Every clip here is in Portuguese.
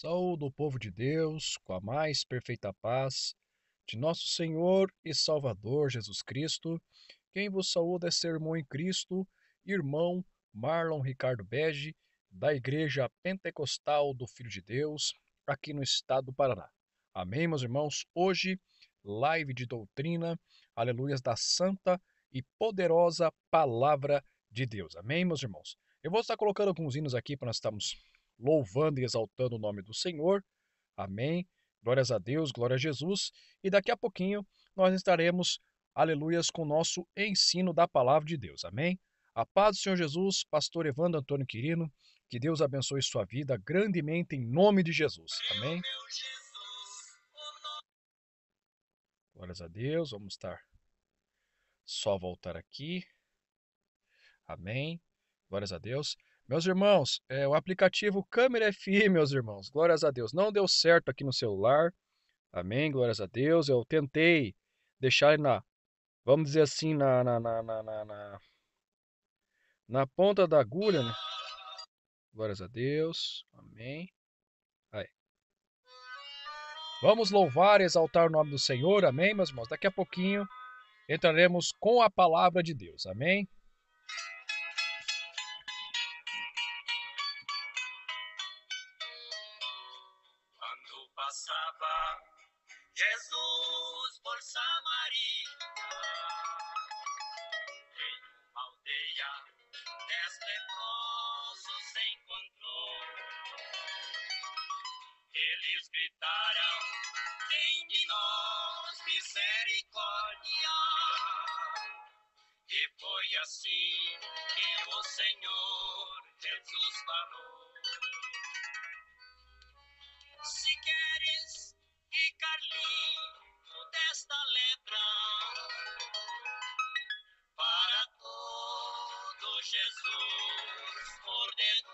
Saúde o povo de Deus com a mais perfeita paz de nosso Senhor e Salvador Jesus Cristo. Quem vos saúda é seu irmão em Cristo, irmão Marlon Ricardo Bege, da Igreja Pentecostal do Filho de Deus, aqui no estado do Paraná. Amém, meus irmãos? Hoje, live de doutrina, aleluias, da santa e poderosa palavra de Deus. Amém, meus irmãos? Eu vou estar colocando alguns hinos aqui para nós estarmos louvando e exaltando o nome do Senhor. Amém. Glórias a Deus, glória a Jesus. E daqui a pouquinho nós estaremos, aleluias, com o nosso ensino da palavra de Deus. Amém. A paz do Senhor Jesus, pastor Evandro Antônio Quirino, que Deus abençoe sua vida grandemente em nome de Jesus. Amém. Glórias a Deus, vamos estar só voltar aqui. Amém. Glórias a Deus. Meus irmãos, o aplicativo Câmera FI, meus irmãos, glórias a Deus, não deu certo aqui no celular. Amém, glórias a Deus. Eu tentei deixar ele vamos dizer assim, na ponta da agulha, né? Glórias a Deus. Amém. Aí. Vamos louvar e exaltar o nome do Senhor. Amém, meus irmãos. Daqui a pouquinho entraremos com a palavra de Deus. Amém. Quando passava Jesus por Samaria, em uma aldeia, 10 leprosos encontrou. Eles gritaram: tem de nós misericórdia. E foi assim que o Senhor Jesus falou: se queres ficar limpo desta lepra, para todo Jesus ordenou.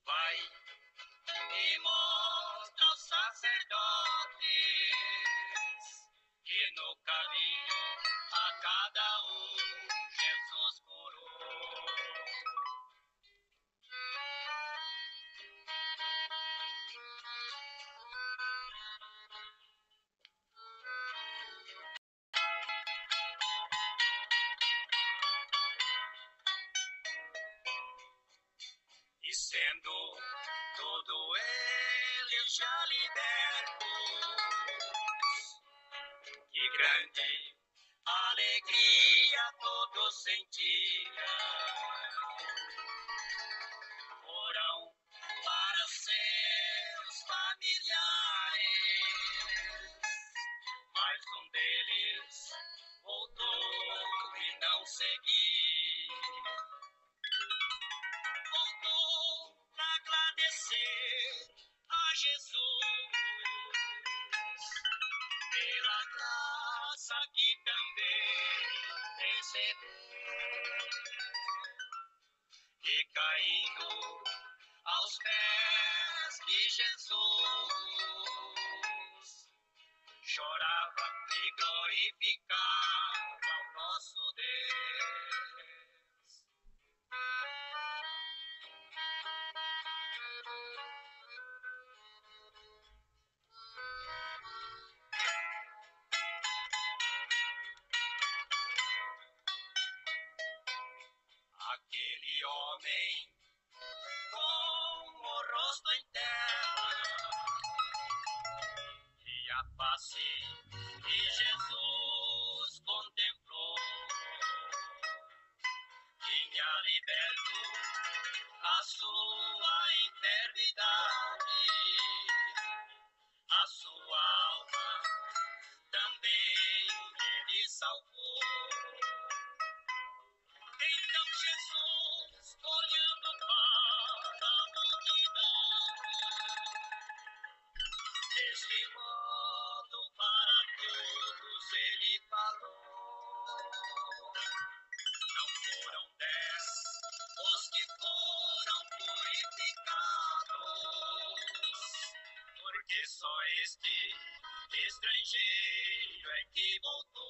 Vai e mostra aos sacerdotes que no caminho a cada um Jesus curou. E sendo todo eles já libertos, que grande alegria todos sentiam. Foram para seus familiares, mas um deles voltou e não seguiu. Voltou para agradecer a Jesus pela graça que também recebeu. E caindo aos pés de Jesus, chorava e glorificava o nosso Deus. Aquele homem com o rosto em terra e a face de Jesus contemplou, tinha liberto a sua enfermidade, a sua alma também ele salvou. Então Jesus, olhando para a multidão, deste modo para todos ele falou: não foram 10 os que foram purificados, porque só este estrangeiro é que voltou.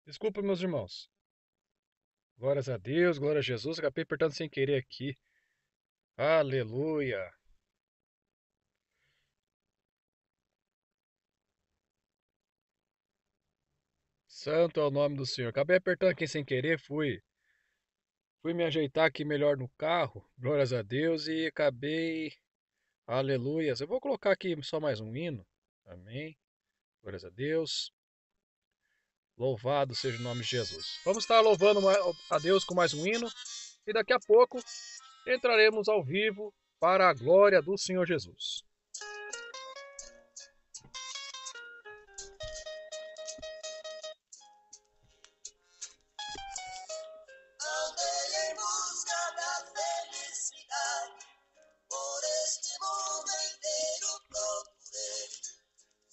Desculpa, meus irmãos. Glórias a Deus, glória a Jesus. Acabei apertando sem querer aqui. Aleluia. Santo é o nome do Senhor. Acabei apertando aqui sem querer, fui me ajeitar aqui melhor no carro. Glórias a Deus e acabei. Aleluias. Eu vou colocar aqui só mais um hino. Amém. Glórias a Deus. Louvado seja o nome de Jesus. Vamos estar louvando a Deus com mais um hino e daqui a pouco entraremos ao vivo para a glória do Senhor Jesus. Andei em busca da felicidade, por este mundo inteiro procurei.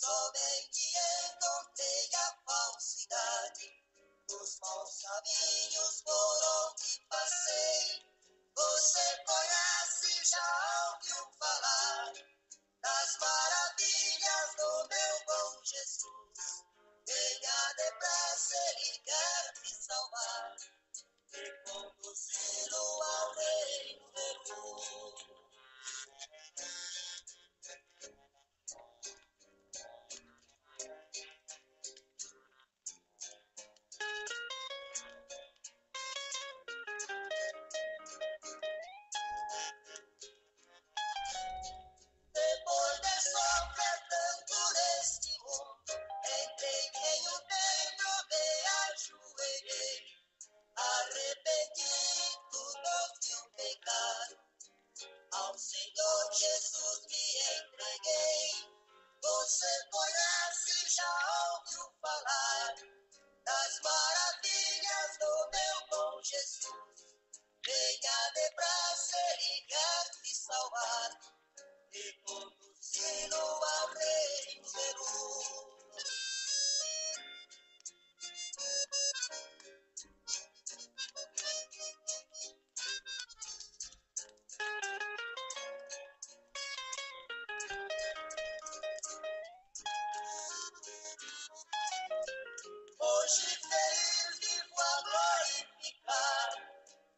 Somente encontrei a falsidade nos maus caminhos por onde passei. Você conhece, já ouviu falar das maravilhas do meu bom Jesus. Venha depressa, Ele quer me salvar e conduzi-lo ao reino de luz. Depois de sofrer tanto neste mundo, entrei em um templo, me ajoelhei, arrependido do meu pecado. Ao Senhor Jesus me entreguei. Você conhece, já ouviu falar das maravilhas do meu bom Jesus. Venha depressa, Ele quer me salvar e conduzi-lo ao reino de luz. Hoje feliz vivo a glorificar,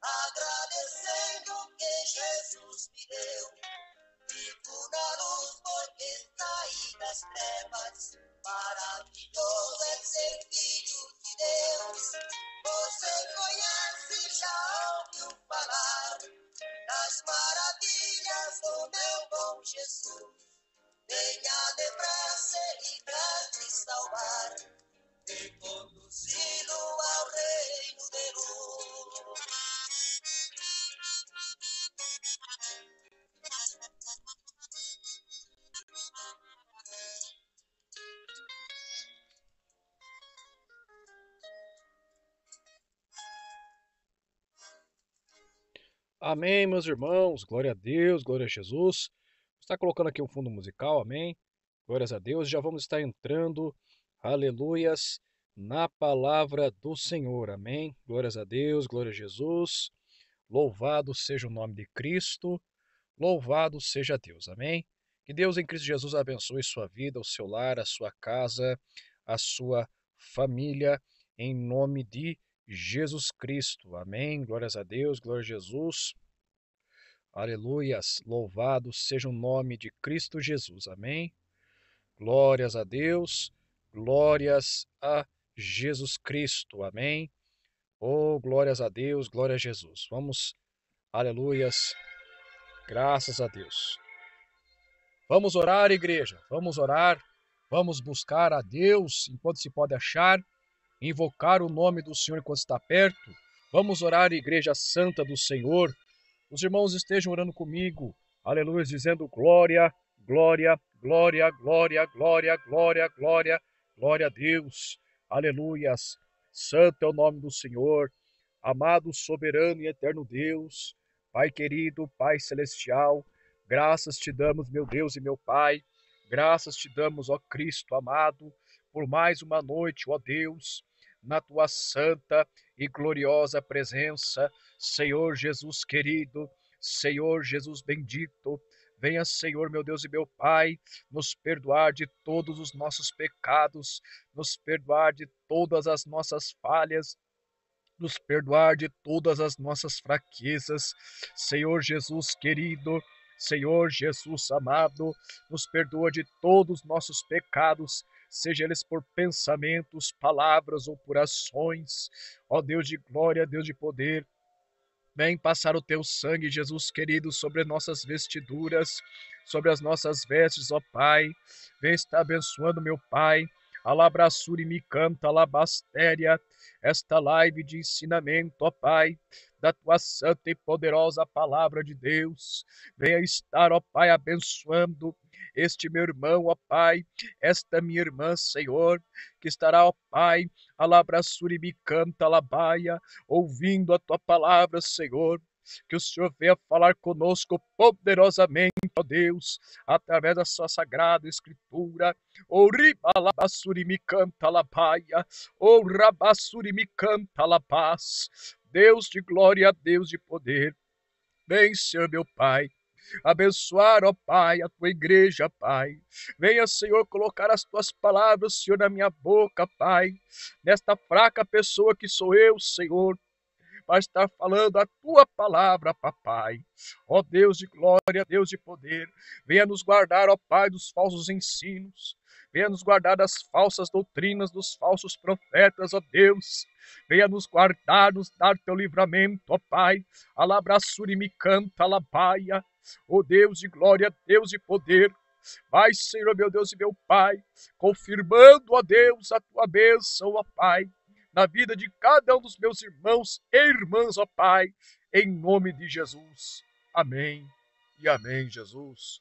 agradecendo o que Jesus me deu. Vivo na luz porque saí das trevas, maravilhoso é ser filho de Deus. Você conhece, já ouviu falar das maravilhas do meu bom Jesus. Venha depressa, Ele quer te salvar e conduzi-lo ao reino de luz. Amém, meus irmãos. Glória a Deus, glória a Jesus. Está colocando aqui um fundo musical, amém. Glórias a Deus. Já vamos estar entrando, aleluias, na palavra do Senhor, amém. Glórias a Deus, glória a Jesus. Louvado seja o nome de Cristo. Louvado seja Deus, amém. Que Deus em Cristo Jesus abençoe sua vida, o seu lar, a sua casa, a sua família, em nome de Jesus Cristo, amém. Glórias a Deus, glória a Jesus. Aleluias, louvado seja o nome de Cristo Jesus, amém. Glórias a Deus, glórias a Jesus Cristo, amém. Oh, glórias a Deus, glória a Jesus. Vamos, aleluias, graças a Deus. Vamos orar, igreja, vamos orar, vamos buscar a Deus enquanto se pode achar, invocar o nome do Senhor enquanto está perto. Vamos orar, igreja santa do Senhor. Os irmãos estejam orando comigo, aleluia, dizendo glória, glória, glória, glória, glória, glória, glória, glória a Deus, aleluias. Santo é o nome do Senhor, amado, soberano e eterno Deus, Pai querido, Pai celestial, graças te damos, meu Deus e meu Pai, graças te damos, ó Cristo amado, por mais uma noite, ó Deus, na tua santa e gloriosa presença, Senhor Jesus querido, Senhor Jesus bendito, Venha, Senhor, meu Deus e meu Pai, nos perdoar de todos os nossos pecados, nos perdoar de todas as nossas falhas, nos perdoar de todas as nossas fraquezas. Senhor Jesus querido, Senhor Jesus amado, nos perdoa de todos os nossos pecados, seja eles por pensamentos, palavras ou por ações. Ó Deus de glória, Deus de poder, vem passar o teu sangue, Jesus querido, sobre nossas vestiduras, sobre as nossas vestes, ó Pai. Vem estar abençoando, meu Pai. Alabraçuri me canta, alabastéria, esta live de ensinamento, ó Pai, da tua santa e poderosa palavra de Deus. Venha estar, ó Pai, abençoando este meu irmão, ó Pai, esta minha irmã, Senhor, que estará, ó Pai, alabraçuri me canta, alabaia, ouvindo a tua palavra, Senhor. Que o Senhor venha falar conosco poderosamente, ó Deus, através da sua sagrada escritura. O ribalabasuri me canta labaia, o rabassuri me canta la paz. Deus de glória, Deus de poder, vem, Senhor meu Pai, abençoar, ó Pai, a tua igreja, Pai. Venha, Senhor, colocar as tuas palavras, Senhor, na minha boca, Pai, nesta fraca pessoa que sou eu, Senhor, para estar falando a tua palavra, papai. Ó Deus de glória, Deus de poder, venha nos guardar, ó Pai, dos falsos ensinos, venha nos guardar das falsas doutrinas, dos falsos profetas, ó Deus. Venha nos guardar, nos dar teu livramento, ó Pai. Alabraçuri me canta, alabaia. Ó Deus de glória, Deus de poder, vai, Senhor, meu Deus e meu Pai, confirmando, ó Deus, a tua bênção, ó Pai, na vida de cada um dos meus irmãos e irmãs, ó Pai, em nome de Jesus. Amém e amém, Jesus.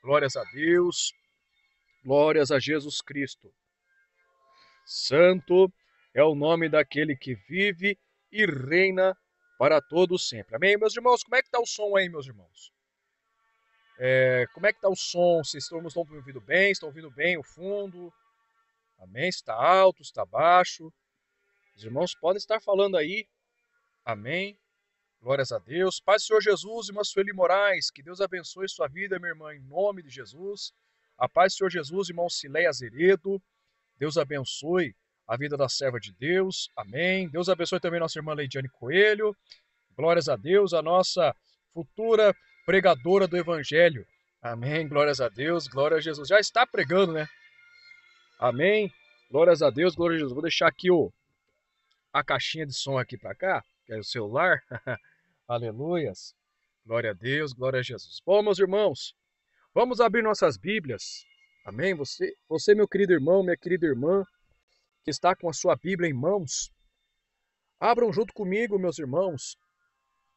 Glórias a Deus, glórias a Jesus Cristo. Santo é o nome daquele que vive e reina para todos sempre. Amém, meus irmãos? Como é que está o som aí, meus irmãos? Como é que está o som? Vocês estão me ouvindo bem? Estão ouvindo bem o fundo? Amém? Está alto? Está baixo? Os irmãos podem estar falando aí. Amém? Glórias a Deus. Pai do Senhor Jesus, irmã Sueli Moraes, que Deus abençoe sua vida, minha irmã, em nome de Jesus. A paz do Senhor Jesus, irmão Cileia Azeredo. Deus abençoe a vida da serva de Deus. Amém. Deus abençoe também nossa irmã Leidiane Coelho. Glórias a Deus, a nossa futura pregadora do Evangelho. Amém. Glórias a Deus, glória a Jesus. Já está pregando, né? Amém. Glórias a Deus, glória a Jesus. Vou deixar aqui a caixinha de som aqui para cá, que é o celular. Aleluias. Glória a Deus, glória a Jesus. Bom, meus irmãos, vamos abrir nossas Bíblias. Amém? Você, meu querido irmão, minha querida irmã, que está com a sua Bíblia em mãos, abram junto comigo, meus irmãos,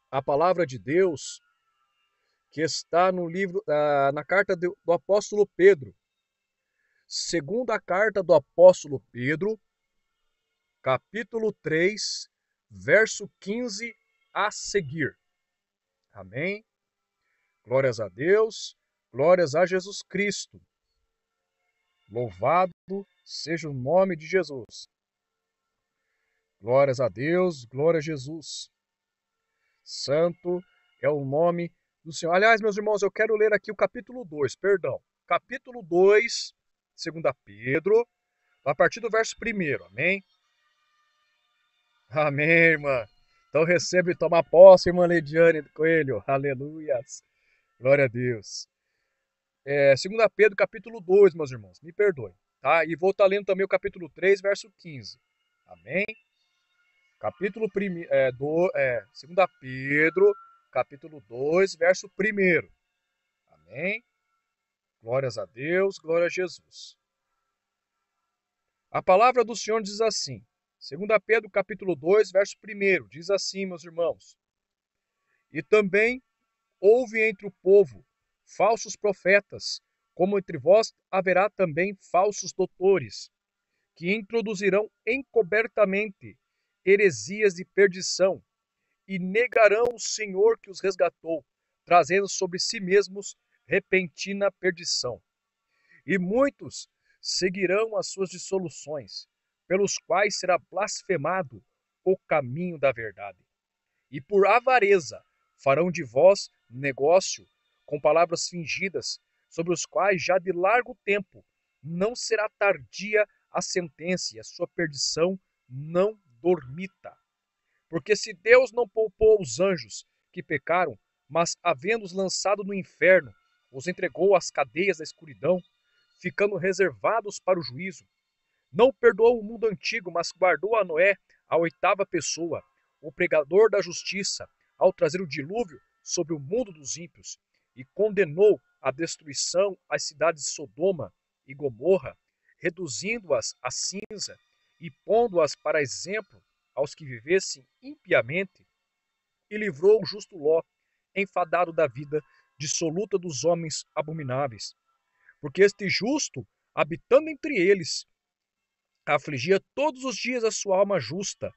a palavra de Deus que está no livro, na carta do apóstolo Pedro. Segunda carta do apóstolo Pedro, capítulo 3, verso 15 a seguir. Amém? Glórias a Deus, glórias a Jesus Cristo. Louvado seja o nome de Jesus. Glórias a Deus, glória a Jesus. Santo é o nome do Senhor. Aliás, meus irmãos, eu quero ler aqui o capítulo 2, perdão. Capítulo 2, 2 Pedro, a partir do verso 1, amém? Amém, irmã. Então receba e toma posse, irmã Leidiane Coelho. Aleluias. Glória a Deus. 2 Pedro, capítulo 2, meus irmãos. Me perdoem, tá? E vou estar lendo também o capítulo 3, verso 15. Amém? Capítulo 2 Pedro, capítulo 2, verso 1. Amém? Glórias a Deus, glória a Jesus. A palavra do Senhor diz assim, 2 Pedro, capítulo 2, verso 1, diz assim, meus irmãos. E também houve entre o povo falsos profetas, como entre vós haverá também falsos doutores, que introduzirão encobertamente heresias de perdição, e negarão o Senhor que os resgatou, trazendo sobre si mesmos repentina perdição. E muitos seguirão as suas dissoluções, pelos quais será blasfemado o caminho da verdade. E por avareza farão de vós negócio, com palavras fingidas, sobre os quais já de largo tempo não será tardia a sentença e a sua perdição não dormita. Porque se Deus não poupou os anjos que pecaram, mas havendo-os lançado no inferno, os entregou às cadeias da escuridão, ficando reservados para o juízo, não perdoou o mundo antigo, mas guardou a Noé, a oitava pessoa, o pregador da justiça, ao trazer o dilúvio sobre o mundo dos ímpios, e condenou à destruição as cidades de Sodoma e Gomorra, reduzindo-as a cinza e pondo-as para exemplo aos que vivessem impiamente, e livrou o justo Ló, enfadado da vida dissoluta dos homens abomináveis. Porque este justo, habitando entre eles, afligia todos os dias a sua alma justa,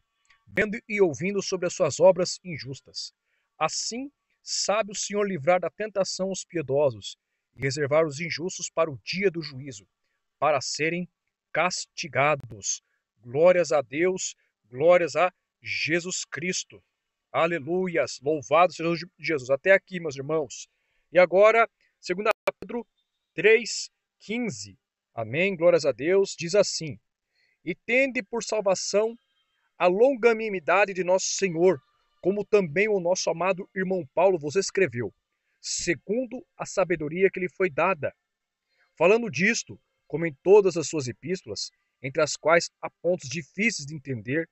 vendo e ouvindo sobre as suas obras injustas. Assim, sabe o Senhor livrar da tentação os piedosos e reservar os injustos para o dia do juízo, para serem castigados. Glórias a Deus, glórias a Jesus Cristo. Aleluias, louvado seja Jesus. Até aqui, meus irmãos. E agora, 2 Pedro 3,15. Amém, glórias a Deus. Diz assim: e tende por salvação a longanimidade de nosso Senhor, como também o nosso amado irmão Paulo vos escreveu, segundo a sabedoria que lhe foi dada. Falando disto, como em todas as suas epístolas, entre as quais há pontos difíceis de entender,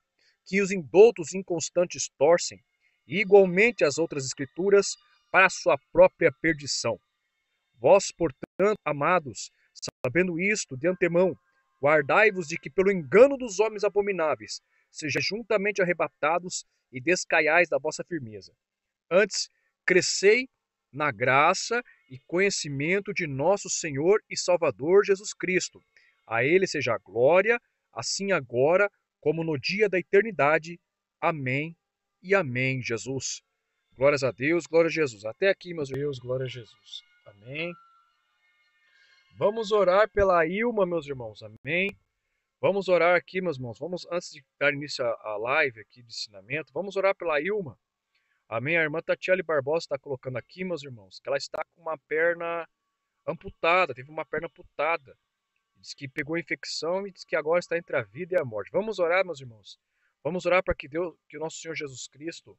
que os indoutos inconstantes torcem, e igualmente as outras escrituras, para a sua própria perdição. Vós, portanto, amados, sabendo isto de antemão, guardai-vos de que pelo engano dos homens abomináveis sejais juntamente arrebatados e descaiais da vossa firmeza. Antes, crescei na graça e conhecimento de nosso Senhor e Salvador Jesus Cristo. A Ele seja a glória, assim agora como no dia da eternidade. Amém e amém, Jesus. Glórias a Deus, glória a Jesus. Até aqui, meus Deus, glória a Jesus. Amém. Vamos orar pela Ilma, meus irmãos. Amém. Vamos orar aqui, meus irmãos. Vamos, antes de dar início à live aqui de ensinamento, vamos orar pela Ilma. Amém. A irmã Tatiele Barbosa está colocando aqui, meus irmãos, que ela está com uma perna amputada, teve uma perna amputada. Diz que pegou infecção e diz que agora está entre a vida e a morte. Vamos orar, meus irmãos. Vamos orar para que Deus, que o nosso Senhor Jesus Cristo,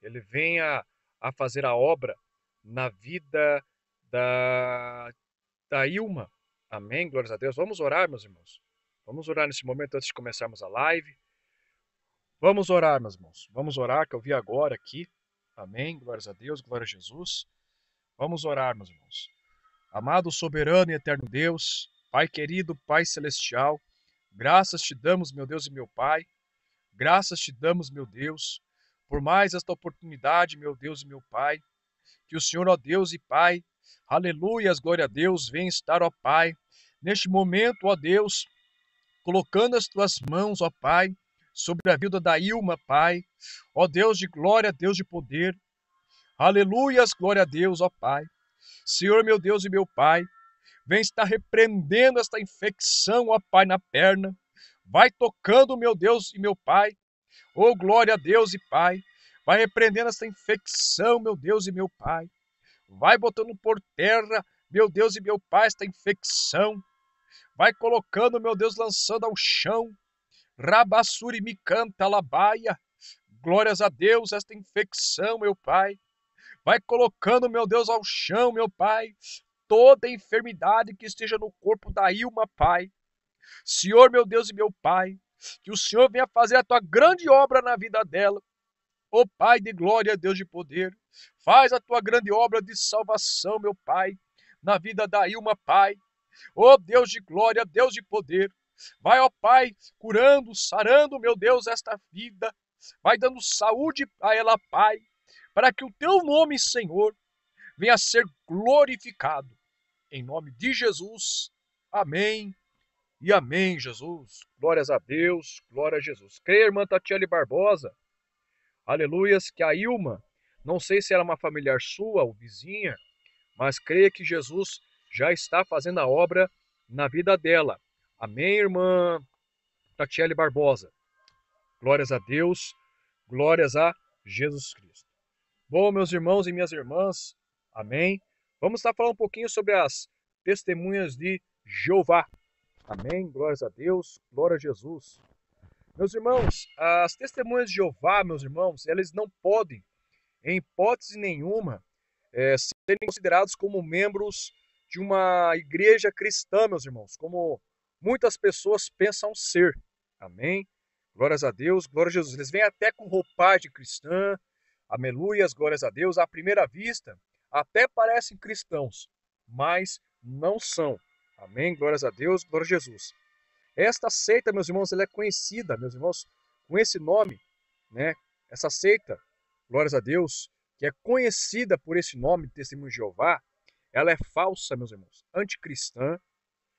ele venha a fazer a obra na vida da Ilma. Amém. Glórias a Deus. Vamos orar, meus irmãos. Vamos orar nesse momento antes de começarmos a live. Vamos orar, meus irmãos. Vamos orar, que eu vi agora aqui. Amém. Glórias a Deus, glória a Jesus. Vamos orar, meus irmãos. Amado, soberano e eterno Deus, Pai querido, Pai celestial, graças te damos, meu Deus e meu Pai. Graças te damos, meu Deus, por mais esta oportunidade, meu Deus e meu Pai. Que o Senhor, ó Deus e Pai, aleluias, glória a Deus, venha estar, ó Pai, neste momento, ó Deus, colocando as tuas mãos, ó Pai, sobre a vida da Ilma, Pai. Ó Deus de glória, Deus de poder. Aleluias, glória a Deus, ó Pai. Senhor, meu Deus e meu Pai, vem estar repreendendo esta infecção, ó Pai, na perna. Vai tocando, meu Deus e meu Pai. Ó glória a Deus e Pai. Vai repreendendo esta infecção, meu Deus e meu Pai. Vai botando por terra, meu Deus e meu Pai, esta infecção. Vai colocando, meu Deus, lançando ao chão. Rabassuri me canta labaia. Glórias a Deus, esta infecção, meu Pai. Vai colocando, meu Deus, ao chão, meu Pai, toda enfermidade que esteja no corpo da Ilma, Pai. Senhor, meu Deus e meu Pai, que o Senhor venha fazer a tua grande obra na vida dela. Ó Pai de glória, Deus de poder, faz a tua grande obra de salvação, meu Pai, na vida da Ilma, Pai. Ó Deus de glória, Deus de poder, vai, ó Pai, curando, sarando, meu Deus, esta vida. Vai dando saúde a ela, Pai, para que o teu nome, Senhor, venha a ser glorificado. Em nome de Jesus. Amém e amém, Jesus. Glórias a Deus, glória a Jesus. Creia, irmã Tatiele Barbosa. Aleluias, que a Ilma, não sei se era uma familiar sua ou vizinha, mas creia que Jesus já está fazendo a obra na vida dela. Amém, irmã Tatiele Barbosa. Glórias a Deus, glórias a Jesus Cristo. Bom, meus irmãos e minhas irmãs, amém? Vamos estar falando um pouquinho sobre as testemunhas de Jeová. Amém? Glórias a Deus, glória a Jesus. Meus irmãos, as testemunhas de Jeová, meus irmãos, eles não podem, em hipótese nenhuma, serem considerados como membros de uma igreja cristã, meus irmãos, como muitas pessoas pensam ser. Amém? Glórias a Deus, glória a Jesus. Eles vêm até com roupagem cristã, aleluias, glórias a Deus. À primeira vista, até parecem cristãos, mas não são. Amém? Glórias a Deus, glória a Jesus. Esta seita, meus irmãos, ela é conhecida, meus irmãos, com esse nome, né? Essa seita, glórias a Deus, que é conhecida por esse nome, Testemunho de Jeová, ela é falsa, meus irmãos, anticristã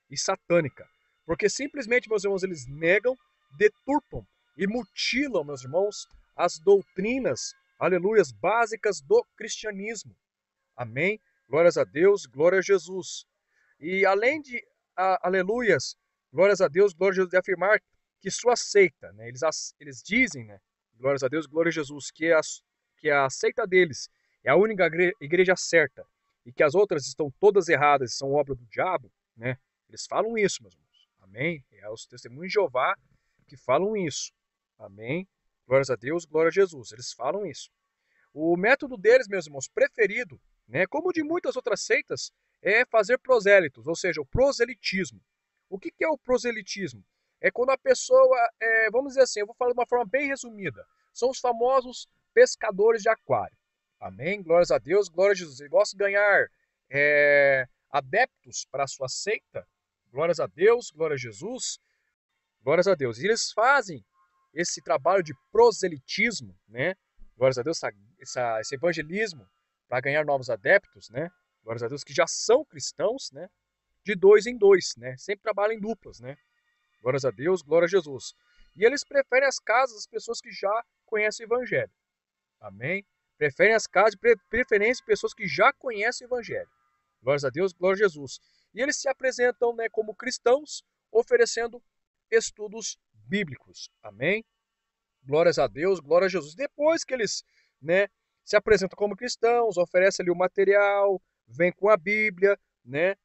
e satânica. Porque simplesmente, meus irmãos, eles negam, deturpam e mutilam, meus irmãos, as doutrinas, aleluias, básicas do cristianismo. Amém? Glórias a Deus, glória a Jesus. E além de, aleluias, glórias a Deus, glória a Jesus, de afirmar que sua seita, né, eles dizem, né, glórias a Deus, glória a Jesus, que a seita deles é a única igreja certa e que as outras estão todas erradas e são obra do diabo, né? Eles falam isso, meus irmãos. Amém? É os testemunhos de Jeová que falam isso. Amém? Glórias a Deus, glória a Jesus. Eles falam isso. O método deles, meus irmãos, preferido, né, como de muitas outras seitas, é fazer prosélitos, ou seja, o proselitismo. O que é o proselitismo? É quando a pessoa, vamos dizer assim, eu vou falar de uma forma bem resumida, são os famosos pescadores de aquário. Amém? Glórias a Deus, glória a Jesus. Ele gosta de ganhar adeptos para a sua seita. Glórias a Deus, glória a Jesus, glórias a Deus. E eles fazem esse trabalho de proselitismo, né? Glórias a Deus, esse evangelismo para ganhar novos adeptos, né? Glórias a Deus, que já são cristãos, né? De dois em dois, né? Sempre trabalham em duplas, né? Glórias a Deus, glória a Jesus. E eles preferem as casas das pessoas que já conhecem o evangelho. Amém? Preferem as casas de preferência de pessoas que já conhecem o evangelho. Glórias a Deus, glória a Jesus. E eles se apresentam, né, como cristãos, oferecendo estudos bíblicos. Amém? Glórias a Deus, glória a Jesus. Depois que eles, né, se apresentam como cristãos, oferecem ali o material, vêm com a Bíblia, né?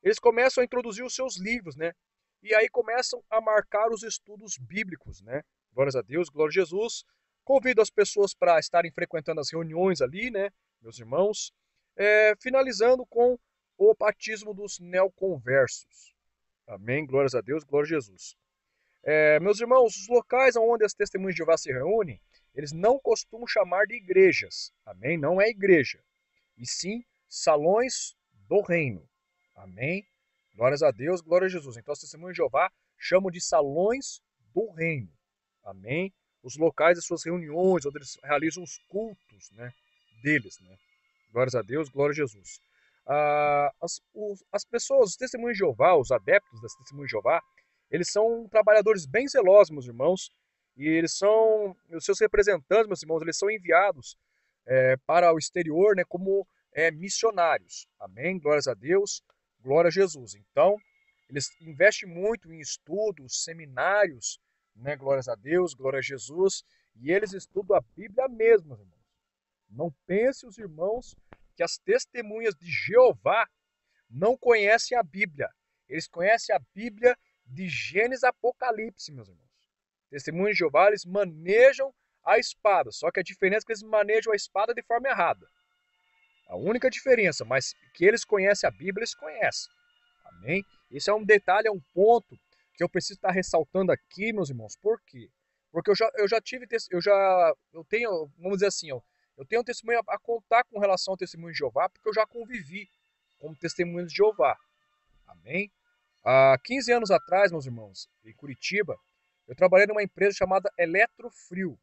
Eles começam a introduzir os seus livros, né? E aí começam a marcar os estudos bíblicos, né? Glórias a Deus, glória a Jesus. Convido as pessoas para estarem frequentando as reuniões ali, né, meus irmãos? Finalizando com o batismo dos neoconversos. Amém, glórias a Deus, glória a Jesus. Meus irmãos, os locais onde as testemunhas de Jeová se reúnem, eles não costumam chamar de igrejas. Amém? Não é igreja. E sim salões do reino. Amém? Glórias a Deus, glória a Jesus. Então, as testemunhas de Jeová chamam de salões do reino. Amém? Os locais de suas reuniões, onde eles realizam os cultos, né, deles. Né? Glórias a Deus, glória a Jesus. As pessoas, os testemunhos de Jeová, os adeptos das testemunhas de Jeová, eles são trabalhadores bem zelosos, meus irmãos, e eles são, os seus representantes, meus irmãos, eles são enviados para o exterior, né, como missionários. Amém? Glórias a Deus, glória a Jesus. Então, eles investem muito em estudos, seminários, né, glórias a Deus, glória a Jesus, e eles estudam a Bíblia mesmo, meus irmãos. Não pense os irmãos que as testemunhas de Jeová não conhecem a Bíblia. Eles conhecem a Bíblia de Gênesis a Apocalipse, meus irmãos. Testemunhos de Jeová, eles manejam a espada, só que a diferença é que eles manejam a espada de forma errada. A única diferença, mas que eles conhecem a Bíblia, eles conhecem. Amém? Esse é um detalhe, é um ponto que eu preciso estar ressaltando aqui, meus irmãos. Por quê? Porque eu já tive, eu tenho, vamos dizer assim, eu tenho um testemunho a contar com relação ao testemunho de Jeová, porque eu já convivi como testemunho de Jeová. Amém? Há 15 anos atrás, meus irmãos, em Curitiba, eu trabalhei numa empresa chamada Eletrofrio.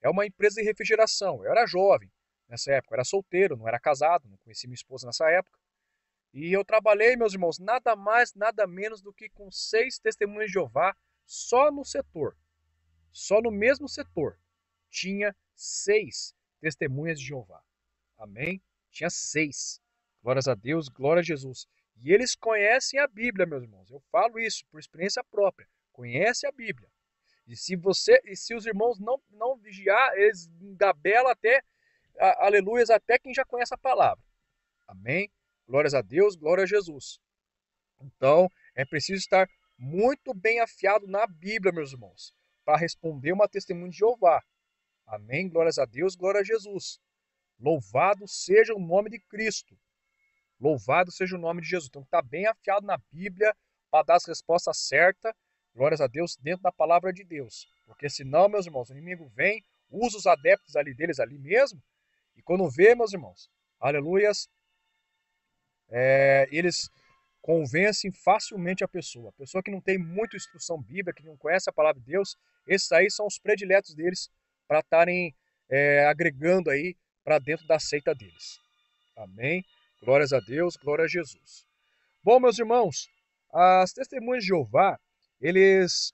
É uma empresa de refrigeração. Eu era jovem nessa época, eu era solteiro, não era casado, não conheci minha esposa nessa época. E eu trabalhei, meus irmãos, nada mais, nada menos do que com 6 testemunhas de Jeová só no setor. Só no mesmo setor. Tinha 6 testemunhas de Jeová. Amém? Tinha 6. Glórias a Deus, glória a Jesus. E eles conhecem a Bíblia, meus irmãos. Eu falo isso por experiência própria. Conhece a Bíblia. E se os irmãos não vigiar, eles engabelam até, aleluias, até quem já conhece a palavra. Amém? Glórias a Deus, glória a Jesus. Então, é preciso estar muito bem afiado na Bíblia, meus irmãos, para responder uma testemunha de Jeová. Amém? Glórias a Deus, glória a Jesus. Louvado seja o nome de Cristo. Louvado seja o nome de Jesus. Então, está bem afiado na Bíblia para dar as respostas certas. Glórias a Deus, dentro da palavra de Deus. Porque senão, meus irmãos, o inimigo vem, usa os adeptos ali deles ali mesmo, e quando vê, meus irmãos, aleluias, eles convencem facilmente a pessoa. A pessoa que não tem muita instrução bíblica, que não conhece a palavra de Deus, esses aí são os prediletos deles para estarem agregando aí para dentro da seita deles. Amém? Glórias a Deus, glória a Jesus. Bom, meus irmãos, as testemunhas de Jeová, eles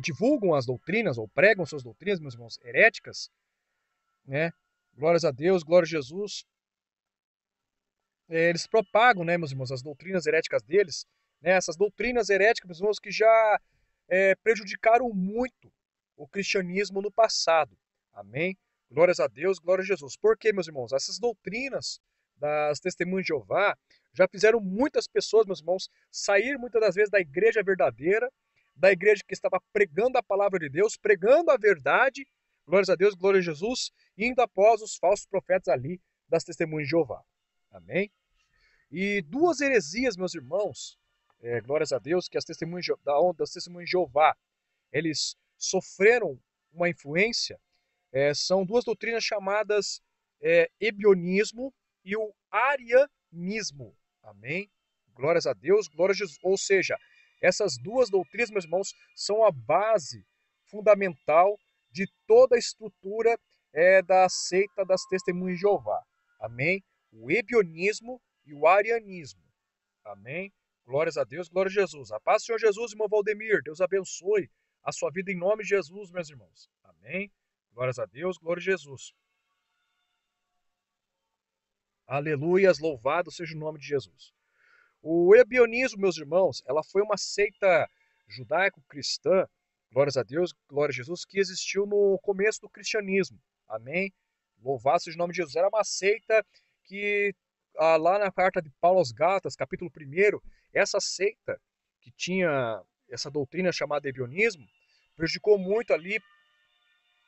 divulgam as doutrinas, ou pregam suas doutrinas, meus irmãos, heréticas, né? Glórias a Deus, glória a Jesus. Eles propagam, né, meus irmãos, as doutrinas heréticas deles, né? Essas doutrinas heréticas, meus irmãos, que já prejudicaram muito o cristianismo no passado. Amém? Glórias a Deus, glória a Jesus. Por quê, meus irmãos? Essas doutrinas das testemunhas de Jeová já fizeram muitas pessoas, meus irmãos, sair muitas das vezes da igreja verdadeira, da igreja que estava pregando a palavra de Deus, pregando a verdade, glórias a Deus, glória a Jesus, indo após os falsos profetas ali das testemunhas de Jeová. Amém? E duas heresias, meus irmãos, glórias a Deus, que as testemunhas das testemunhas de Jeová, eles sofreram uma influência, são duas doutrinas chamadas ebionismo e o arianismo. Amém? Glórias a Deus, glória a Jesus. Ou seja, essas duas doutrinas, meus irmãos, são a base fundamental de toda a estrutura da seita das testemunhas de Jeová. Amém? O ebionismo e o arianismo. Amém? Glórias a Deus, glória a Jesus. A paz do Senhor Jesus, irmão Valdemir. Deus abençoe a sua vida em nome de Jesus, meus irmãos. Amém? Glórias a Deus, glória a Jesus. Aleluias, louvado seja o nome de Jesus. O ebionismo, meus irmãos, ela foi uma seita judaico-cristã, glórias a Deus, glória a Jesus, que existiu no começo do cristianismo. Amém? Louvado seja o nome de Jesus. Era uma seita que, lá na carta de Paulo aos Gálatas, capítulo 1, essa seita que tinha essa doutrina chamada ebionismo, prejudicou muito ali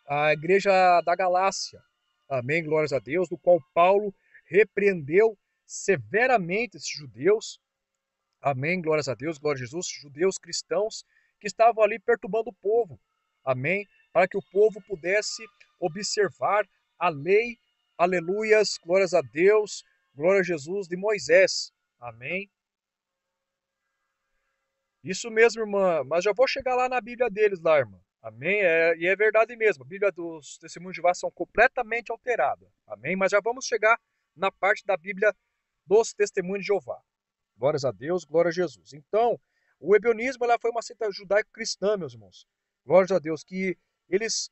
a igreja da Galácia. Amém, glórias a Deus, do qual Paulo repreendeu severamente esses judeus. Amém, glórias a Deus, glória a Jesus, judeus cristãos que estavam ali perturbando o povo. Amém, para que o povo pudesse observar a lei, aleluias, glórias a Deus, glória a Jesus, de Moisés. Amém. Isso mesmo, irmã, mas já vou chegar lá na Bíblia deles lá, irmã. Amém? E é verdade mesmo, a Bíblia dos Testemunhos de Jeová são completamente alteradas. Amém? Mas já vamos chegar na parte da Bíblia dos Testemunhos de Jeová. Glórias a Deus, glória a Jesus. Então, o ebionismo ela foi uma seita judaico-cristã, meus irmãos. Glórias a Deus, que eles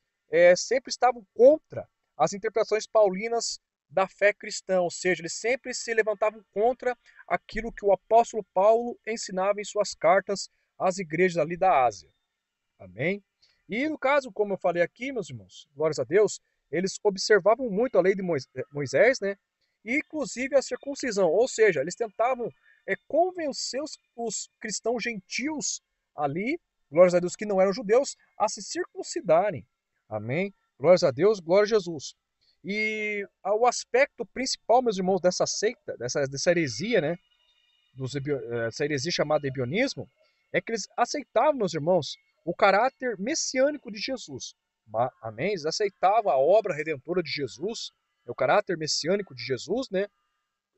sempre estavam contra as interpretações paulinas da fé cristã, ou seja, eles sempre se levantavam contra aquilo que o apóstolo Paulo ensinava em suas cartas às igrejas ali da Ásia. Amém? E no caso, como eu falei aqui, meus irmãos, glórias a Deus, eles observavam muito a lei de Moisés, né? E inclusive a circuncisão, ou seja, eles tentavam convencer os cristãos gentios ali, glórias a Deus, que não eram judeus, a se circuncidarem. Amém? Glórias a Deus, glória a Jesus. E o aspecto principal, meus irmãos, dessa seita, dessa heresia, né? Essa heresia chamada ebionismo, é que eles aceitavam, meus irmãos, o caráter messiânico de Jesus. Amém? Eles aceitavam a obra redentora de Jesus, o caráter messiânico de Jesus, né?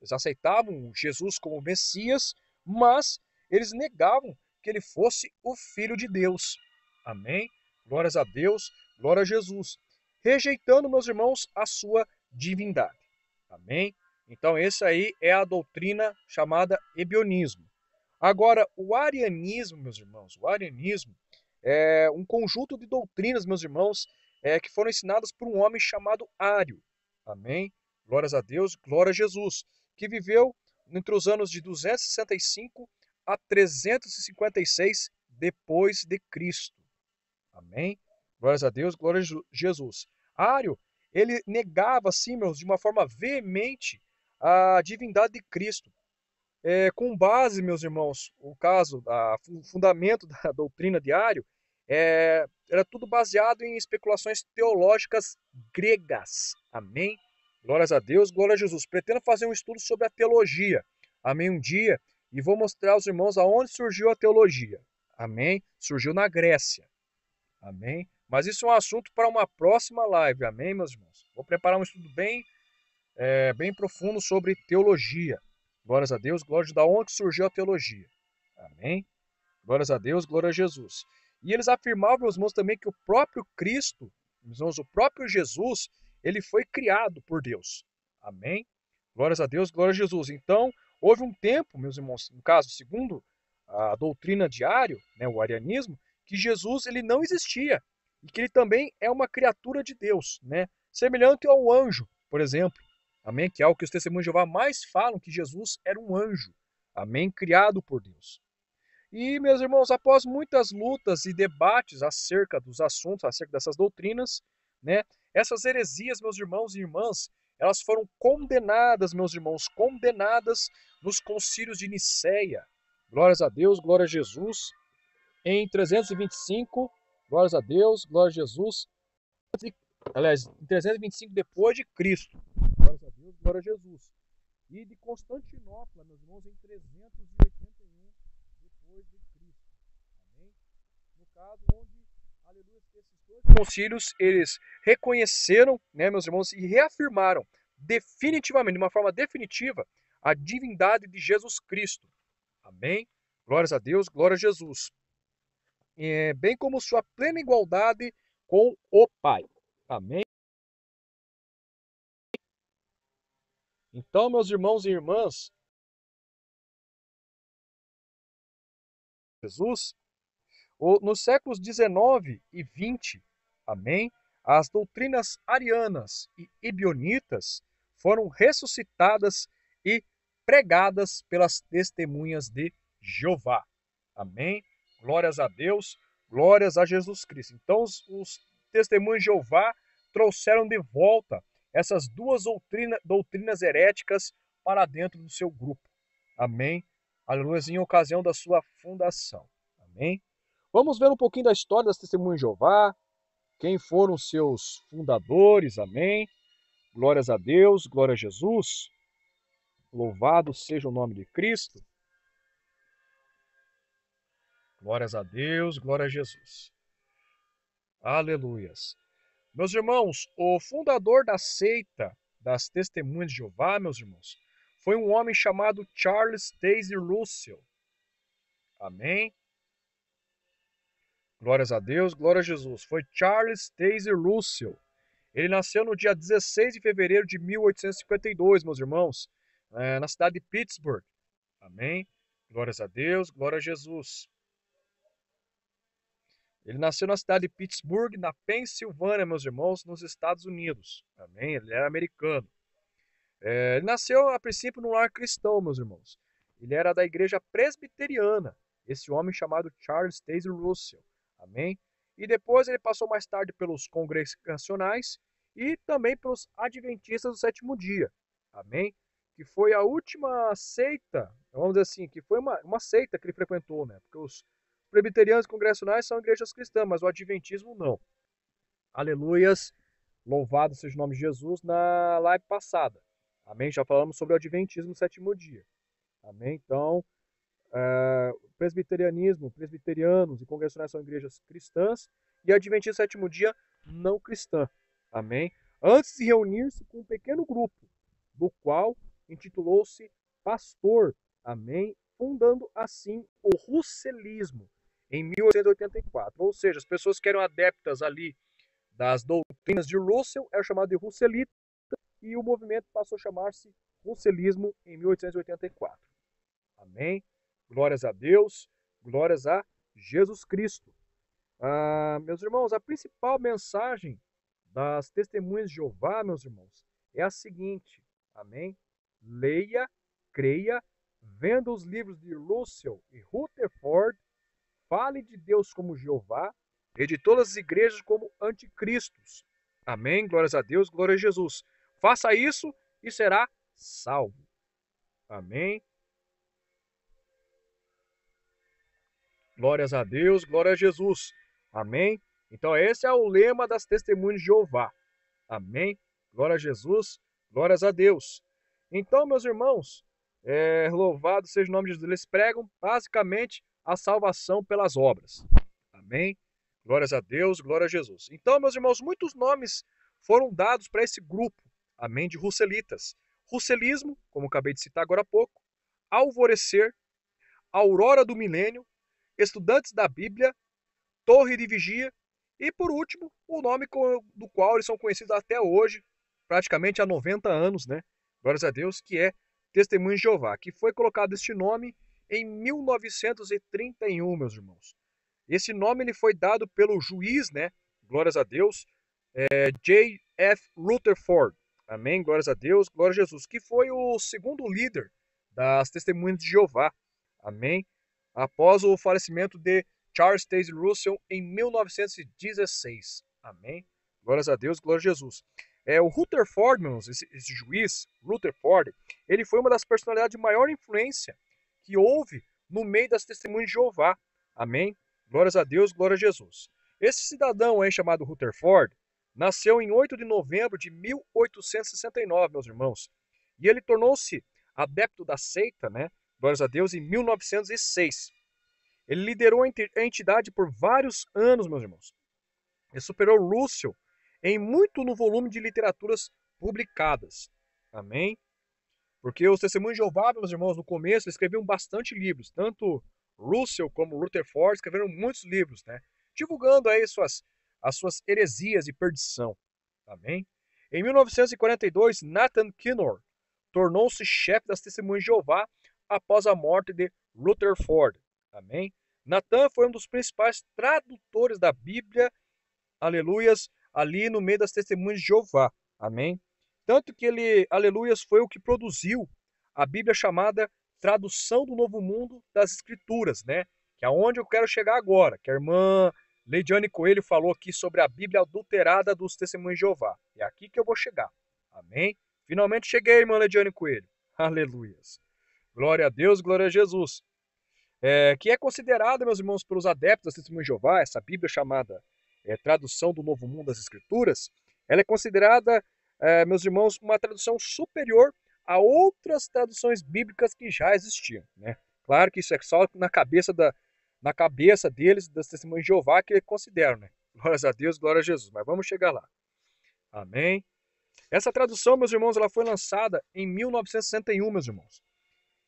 Eles aceitavam Jesus como Messias, mas eles negavam que ele fosse o Filho de Deus. Amém? Glórias a Deus, glória a Jesus. Rejeitando, meus irmãos, a sua divindade. Amém? Então, essa aí é a doutrina chamada ebionismo. Agora, o arianismo, meus irmãos, o arianismo é um conjunto de doutrinas, meus irmãos, que foram ensinadas por um homem chamado Ário. Amém? Glórias a Deus, glória a Jesus, que viveu entre os anos de 265 a 356 depois de Cristo. Amém? Glórias a Deus, glória a Jesus. Ário, ele negava, assim, meus, de uma forma veemente a divindade de Cristo. Com base, meus irmãos, o caso, o fundamento da doutrina diário, era tudo baseado em especulações teológicas gregas. Amém? Glórias a Deus, glória a Jesus. Pretendo fazer um estudo sobre a teologia. Amém? Um dia. E vou mostrar aos irmãos aonde surgiu a teologia. Amém? Surgiu na Grécia. Amém? Mas isso é um assunto para uma próxima live. Amém, meus irmãos? Vou preparar um estudo bem profundo sobre teologia. Glórias a Deus, glória da onde surgiu a teologia. Amém? Glórias a Deus, glória a Jesus. E eles afirmavam, meus irmãos, também que o próprio Cristo, meus irmãos, o próprio Jesus, ele foi criado por Deus. Amém? Glórias a Deus, glória a Jesus. Então, houve um tempo, meus irmãos, no caso, segundo a doutrina diário, né, o arianismo, que Jesus ele não existia e que ele também é uma criatura de Deus, né? Semelhante ao anjo, por exemplo. Amém? Que é o que os testemunhos de Jeová mais falam, que Jesus era um anjo. Amém? Criado por Deus. E, meus irmãos, após muitas lutas e debates acerca dos assuntos, acerca dessas doutrinas, né, essas heresias, meus irmãos e irmãs, elas foram condenadas, meus irmãos, condenadas nos concílios de Nicéia. Glórias a Deus, glória a Jesus. Em 325, glórias a Deus, glória a Jesus. Aliás, em 325 depois de Cristo. Glórias a Deus, glória a Jesus. E de Constantinopla, meus irmãos, em 381 depois de Cristo. Amém? No caso onde, aleluia, esses dois concílios, eles reconheceram, né, meus irmãos, e reafirmaram definitivamente, de uma forma definitiva, a divindade de Jesus Cristo. Amém? Glórias a Deus, glória a Jesus. Bem como sua plena igualdade com o Pai. Amém? Então, meus irmãos e irmãs, Jesus, nos séculos 19 e 20, amém, as doutrinas arianas e ebionitas foram ressuscitadas e pregadas pelas testemunhas de Jeová. Amém? Glórias a Deus, glórias a Jesus Cristo. Então, os testemunhos de Jeová trouxeram de volta essas duas doutrinas heréticas para dentro do seu grupo. Amém? Aleluia, em ocasião da sua fundação. Amém? Vamos ver um pouquinho da história das testemunhas de Jeová, quem foram seus fundadores, amém? Glórias a Deus, glória a Jesus. Louvado seja o nome de Cristo. Glórias a Deus, glória a Jesus. Aleluias. Meus irmãos, o fundador da seita das testemunhas de Jeová, meus irmãos, foi um homem chamado Charles Taze Russell. Amém? Glórias a Deus, glória a Jesus. Foi Charles Taze Russell. Ele nasceu no dia 16 de fevereiro de 1852, meus irmãos, na cidade de Pittsburgh. Amém? Glórias a Deus, glória a Jesus. Ele nasceu na cidade de Pittsburgh, na Pensilvânia, meus irmãos, nos Estados Unidos. Amém? Ele era americano. Ele nasceu, a princípio, num lar cristão, meus irmãos. Ele era da igreja presbiteriana, esse homem chamado Charles Taze Russell. Amém? E depois ele passou mais tarde pelos congregacionais e também pelos adventistas do sétimo dia. Amém? Que foi a última seita, vamos dizer assim, que foi uma seita que ele frequentou, né? Porque os presbiterianos e congregacionais são igrejas cristãs, mas o adventismo não. Aleluias, louvado seja o nome de Jesus na live passada. Amém? Já falamos sobre o adventismo no sétimo dia. Amém? Então, presbiterianismo, presbiterianos e congregacionais são igrejas cristãs e adventismo sétimo dia não cristã. Amém? Antes de reunir-se com um pequeno grupo, do qual intitulou-se pastor. Amém? Fundando assim o russelismo em 1884. Ou seja, as pessoas que eram adeptas ali das doutrinas de Russell eram chamadas de russelita e o movimento passou a chamar-se russelismo em 1884. Amém? Glórias a Deus, glórias a Jesus Cristo. Meus irmãos, a principal mensagem das testemunhas de Jeová, meus irmãos, é a seguinte, amém? Leia, creia, venda os livros de Russell e Rutherford, fale de Deus como Jeová e de todas as igrejas como anticristos. Amém? Glórias a Deus, glória a Jesus. Faça isso e será salvo. Amém? Glórias a Deus, glória a Jesus. Amém? Então esse é o lema das Testemunhas de Jeová. Amém? Glória a Jesus, glórias a Deus. Então, meus irmãos, louvado seja o nome de Jesus. Eles pregam basicamente a salvação pelas obras. Amém? Glórias a Deus, glória a Jesus. Então, meus irmãos, muitos nomes foram dados para esse grupo, amém, de russelitas. Russelismo, como acabei de citar agora há pouco, alvorecer, aurora do milênio, estudantes da Bíblia, torre de vigia e, por último, o nome do qual eles são conhecidos até hoje, praticamente há 90 anos, né? Glórias a Deus, que é Testemunhas de Jeová, que foi colocado este nome em 1931, meus irmãos. Esse nome ele foi dado pelo juiz, né? Glórias a Deus, J. F. Rutherford. Amém? Glórias a Deus, glória a Jesus, que foi o segundo líder das Testemunhas de Jeová. Amém? Após o falecimento de Charles Taze Russell em 1916. Amém? Glórias a Deus, glória a Jesus. O Rutherford, meus, esse juiz, Rutherford, ele foi uma das personalidades de maior influência que houve no meio das Testemunhas de Jeová. Amém? Glórias a Deus, glória a Jesus. Esse cidadão aí chamado Rutherford nasceu em 8 de novembro de 1869, meus irmãos. E ele tornou-se adepto da seita, né? Glórias a Deus, em 1906. Ele liderou a entidade por vários anos, meus irmãos. Ele superou Russell em muito no volume de literaturas publicadas. Amém? Porque os Testemunhos de Jeová, meus irmãos, no começo, eles escreviam bastante livros. Tanto Russell como Rutherford escreveram muitos livros, né? Divulgando aí as suas heresias de perdição. Amém? Em 1942, Nathan Kinnor tornou-se chefe das Testemunhas de Jeová após a morte de Rutherford. Amém? Nathan foi um dos principais tradutores da Bíblia, aleluias, ali no meio das Testemunhas de Jeová. Amém? Tanto que ele, aleluias, foi o que produziu a Bíblia chamada Tradução do Novo Mundo das Escrituras, né? Que é onde eu quero chegar agora, que a irmã Leidiane Coelho falou aqui sobre a Bíblia adulterada dos Testemunhos de Jeová. É aqui que eu vou chegar. Amém? Finalmente cheguei, irmã Leidiane Coelho. Aleluias. Glória a Deus, glória a Jesus. Que é considerada, meus irmãos, pelos adeptos das Testemunhas de Jeová, essa Bíblia chamada Tradução do Novo Mundo das Escrituras, ela é considerada, meus irmãos, uma tradução superior a outras traduções bíblicas que já existiam, né? Claro que isso é só na cabeça deles, das Testemunhas de Jeová, que consideram, né? Glórias a Deus, glória a Jesus. Mas vamos chegar lá. Amém? Essa tradução, meus irmãos, ela foi lançada em 1961, meus irmãos.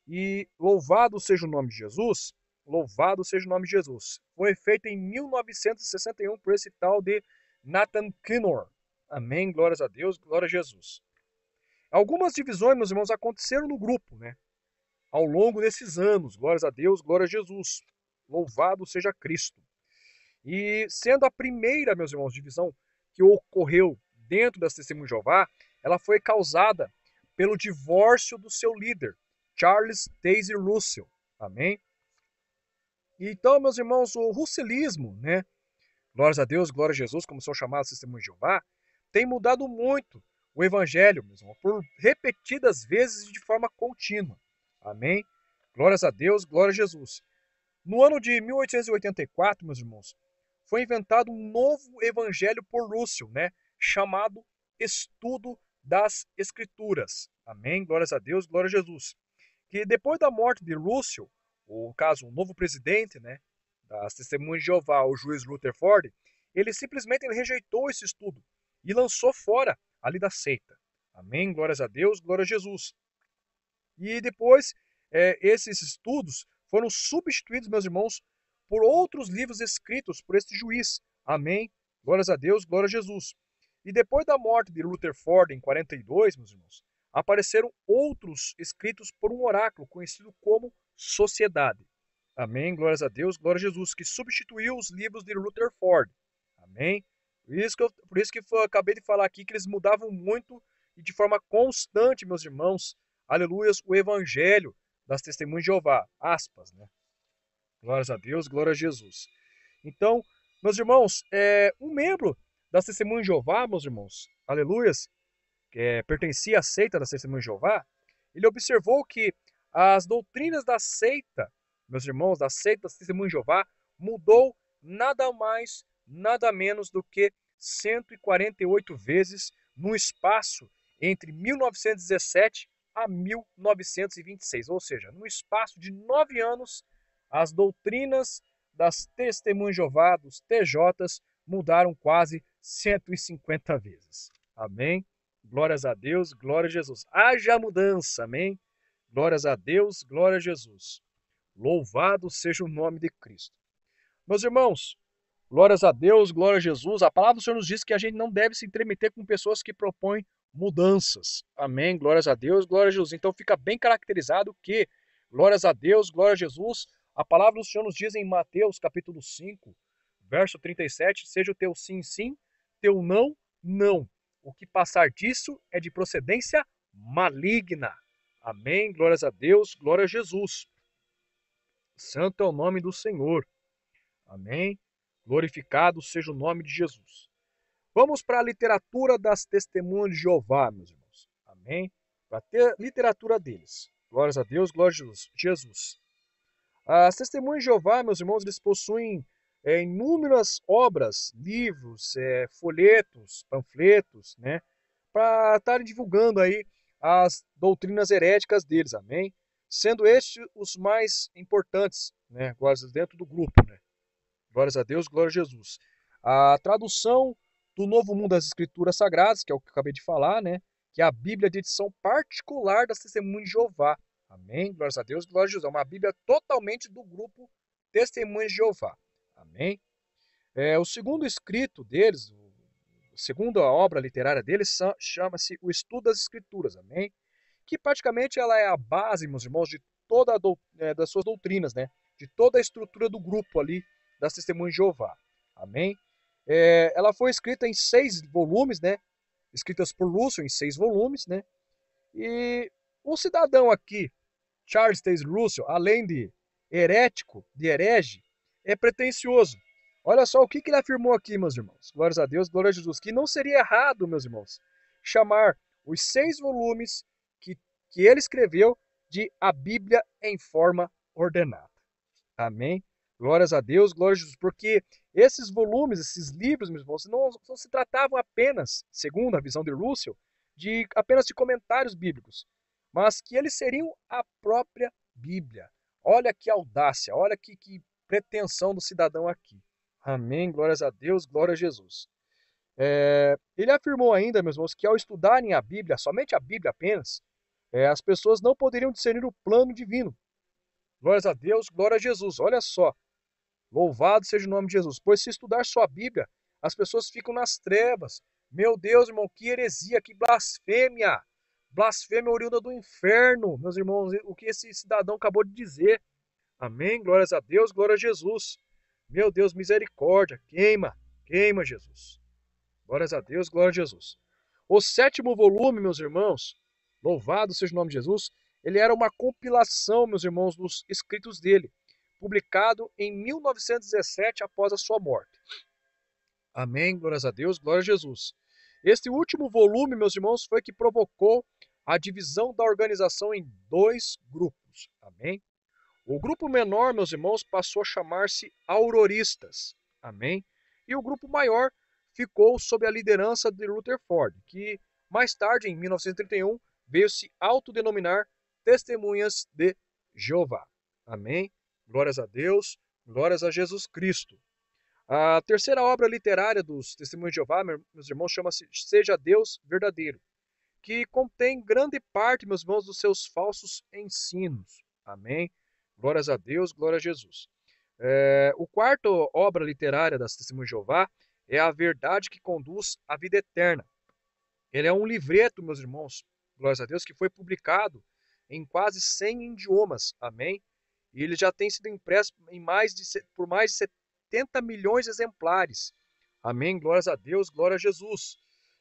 E louvado seja o nome de Jesus, louvado seja o nome de Jesus. Foi feita em 1961 por esse tal de Nathan Kinnor. Amém, glórias a Deus, glória a Jesus. Algumas divisões, meus irmãos, aconteceram no grupo, né? Ao longo desses anos, glórias a Deus, glória a Jesus. Louvado seja Cristo. E sendo a primeira, meus irmãos, divisão que ocorreu dentro das Testemunhas de Jeová, ela foi causada pelo divórcio do seu líder, Charles Taze Russell. Amém? Então, meus irmãos, o russelismo, né? Glórias a Deus, glória a Jesus, como são chamados Testemunhos de Jeová, tem mudado muito o evangelho, meus irmãos, por repetidas vezes e de forma contínua. Amém? Glórias a Deus, glória a Jesus. No ano de 1884, meus irmãos, foi inventado um novo evangelho por Russell, né? Chamado Estudo das Escrituras. Amém? Glórias a Deus, glória a Jesus. Que depois da morte de Russell, o caso, o novo presidente, né, das Testemunhas de Jeová, o juiz Rutherford, ele simplesmente rejeitou esse estudo e lançou fora ali da seita. Amém? Glórias a Deus, glória a Jesus. E depois, esses estudos foram substituídos, meus irmãos, por outros livros escritos por este juiz. Amém? Glórias a Deus, glória a Jesus. E depois da morte de Rutherford em 42, meus irmãos, apareceram outros escritos por um oráculo conhecido como Sociedade. Amém? Glórias a Deus, glória a Jesus, que substituiu os livros de Rutherford. Amém? Por isso que eu acabei de falar aqui que eles mudavam muito e de forma constante, meus irmãos, aleluias, o evangelho das Testemunhas de Jeová. Aspas, né? Glórias a Deus, glória a Jesus. Então, meus irmãos, um membro das Testemunhas de Jeová, meus irmãos, aleluias, que pertencia à seita das Testemunhas de Jeová, ele observou que as doutrinas da seita, meus irmãos, da seita das Testemunhas de Jeová, mudou nada mais, nada menos do que 148 vezes no espaço entre 1917 a 1926, ou seja, no espaço de 9 anos, as doutrinas das Testemunhas de Jeová, dos TJs, mudaram quase 150 vezes. Amém? Glórias a Deus, glória a Jesus. Haja mudança, amém? Glórias a Deus, glória a Jesus. Louvado seja o nome de Cristo. Meus irmãos, glórias a Deus, glória a Jesus. A palavra do Senhor nos diz que a gente não deve se intrometer com pessoas que propõem mudanças. Amém? Glórias a Deus, glória a Jesus. Então fica bem caracterizado que, glórias a Deus, glória a Jesus, a palavra do Senhor nos diz em Mateus capítulo 5, verso 37, seja o teu sim, sim, teu não, não. O que passar disso é de procedência maligna. Amém? Glórias a Deus, glória a Jesus. Santo é o nome do Senhor. Amém? Glorificado seja o nome de Jesus. Vamos para a literatura das Testemunhas de Jeová, meus irmãos. Amém? Para ter literatura deles. Glórias a Deus, glória a Jesus. As Testemunhas de Jeová, meus irmãos, eles possuem inúmeras obras, livros, folhetos, panfletos, né? Para estarem divulgando aí as doutrinas heréticas deles, amém? Sendo estes os mais importantes, né? Dentro do grupo, né? Glórias a Deus, glória a Jesus. A tradução do Novo Mundo das Escrituras Sagradas, que é o que eu acabei de falar, né? Que é a Bíblia de edição particular das Testemunhas de Jeová. Amém? Glórias a Deus, glória a Jesus. É uma Bíblia totalmente do grupo Testemunhas de Jeová. Amém? O segundo escrito deles, a segunda obra literária deles, chama-se O Estudo das Escrituras. Amém? Que praticamente ela é a base, meus irmãos, de toda das suas doutrinas, né? De toda a estrutura do grupo ali das Testemunhas de Jeová. Amém? Ela foi escrita em 6 volumes, né? Escritas por Lúcio em 6 volumes, né? E o cidadão aqui, Charles Taze Russell, além de herético, de herege, é pretensioso. Olha só o que ele afirmou aqui, meus irmãos. Glórias a Deus, glória a Jesus. Que não seria errado, meus irmãos, chamar os 6 volumes que ele escreveu de a Bíblia em forma ordenada. Amém? Glórias a Deus, glória a Jesus. Porque esses volumes, esses livros, meus irmãos, não se tratavam apenas, segundo a visão de Russell, apenas de comentários bíblicos, mas que eles seriam a própria Bíblia. Olha que audácia, olha que pretensão do cidadão aqui. Amém, glórias a Deus, glória a Jesus. Ele afirmou ainda, meus irmãos, que ao estudarem a Bíblia, somente a Bíblia apenas, as pessoas não poderiam discernir o plano divino. Glórias a Deus, glória a Jesus. Olha só, louvado seja o nome de Jesus. Pois se estudar só a Bíblia, as pessoas ficam nas trevas. Meu Deus, irmão, que heresia, que blasfêmia. Blasfêmia oriunda do inferno, meus irmãos, o que esse cidadão acabou de dizer. Amém, glórias a Deus, glória a Jesus. Meu Deus, misericórdia, queima, queima, Jesus. Glórias a Deus, glória a Jesus. O 7º volume, meus irmãos, louvado seja o nome de Jesus, ele era uma compilação, meus irmãos, dos escritos dele, publicado em 1917 após a sua morte. Amém, glórias a Deus, glória a Jesus. Este último volume, meus irmãos, foi que provocou a divisão da organização em 2 grupos. Amém? O grupo menor, meus irmãos, passou a chamar-se auroristas. Amém? E o grupo maior ficou sob a liderança de Rutherford, que mais tarde, em 1931, veio se autodenominar Testemunhas de Jeová. Amém? Glórias a Deus, glórias a Jesus Cristo. A terceira obra literária dos Testemunhos de Jeová, meus irmãos, chama-se Seja Deus Verdadeiro, que contém grande parte, meus irmãos, dos seus falsos ensinos. Amém? Glórias a Deus, glória a Jesus. O quarto obra literária das Testemunhas de Jeová é A Verdade que Conduz à Vida Eterna. Ele é um livreto, meus irmãos, glórias a Deus, que foi publicado em quase 100 idiomas. Amém? E ele já tem sido impresso por mais de 70 milhões de exemplares. Amém? Glórias a Deus, glória a Jesus.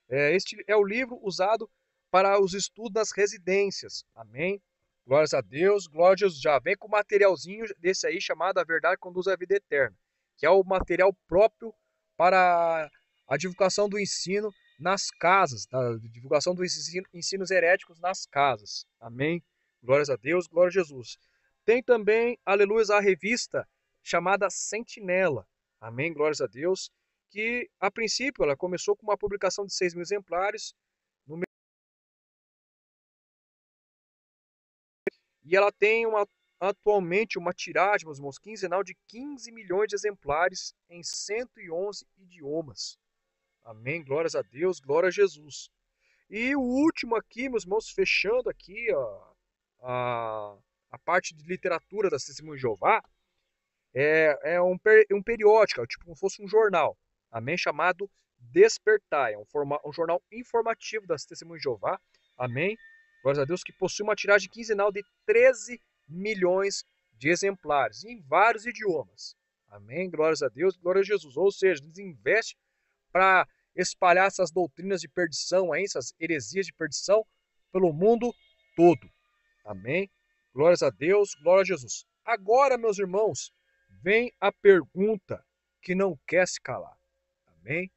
Este é o livro usado para os estudos nas residências. Amém? Glórias a Deus, glória a Jesus. Já vem com o materialzinho desse aí chamado A Verdade que Conduz à Vida Eterna, que é o material próprio para a divulgação do ensino nas casas, a divulgação dos ensinos heréticos nas casas. Amém? Glórias a Deus, glória a Jesus. Tem também, aleluia, a revista chamada Sentinela. Amém? Glórias a Deus. Que, a princípio, ela começou com uma publicação de 6.000 exemplares. E ela tem atualmente uma tiragem, meus irmãos, quinzenal de 15 milhões de exemplares em 111 idiomas. Amém? Glórias a Deus, glória a Jesus. E o último aqui, meus irmãos, fechando aqui a parte de literatura das Testemunhas de Jeová, é um periódico, tipo como se fosse um jornal, amém? Chamado Despertai, um jornal informativo das Testemunhas de Jeová, amém? Glórias a Deus, que possui uma tiragem quinzenal de 13 milhões de exemplares, em vários idiomas, amém? Glórias a Deus, glória a Jesus. Ou seja, eles investem para espalhar essas doutrinas de perdição, aí, essas heresias de perdição, pelo mundo todo, amém? Glórias a Deus, glória a Jesus. Agora, meus irmãos, vem a pergunta que não quer se calar. Amém?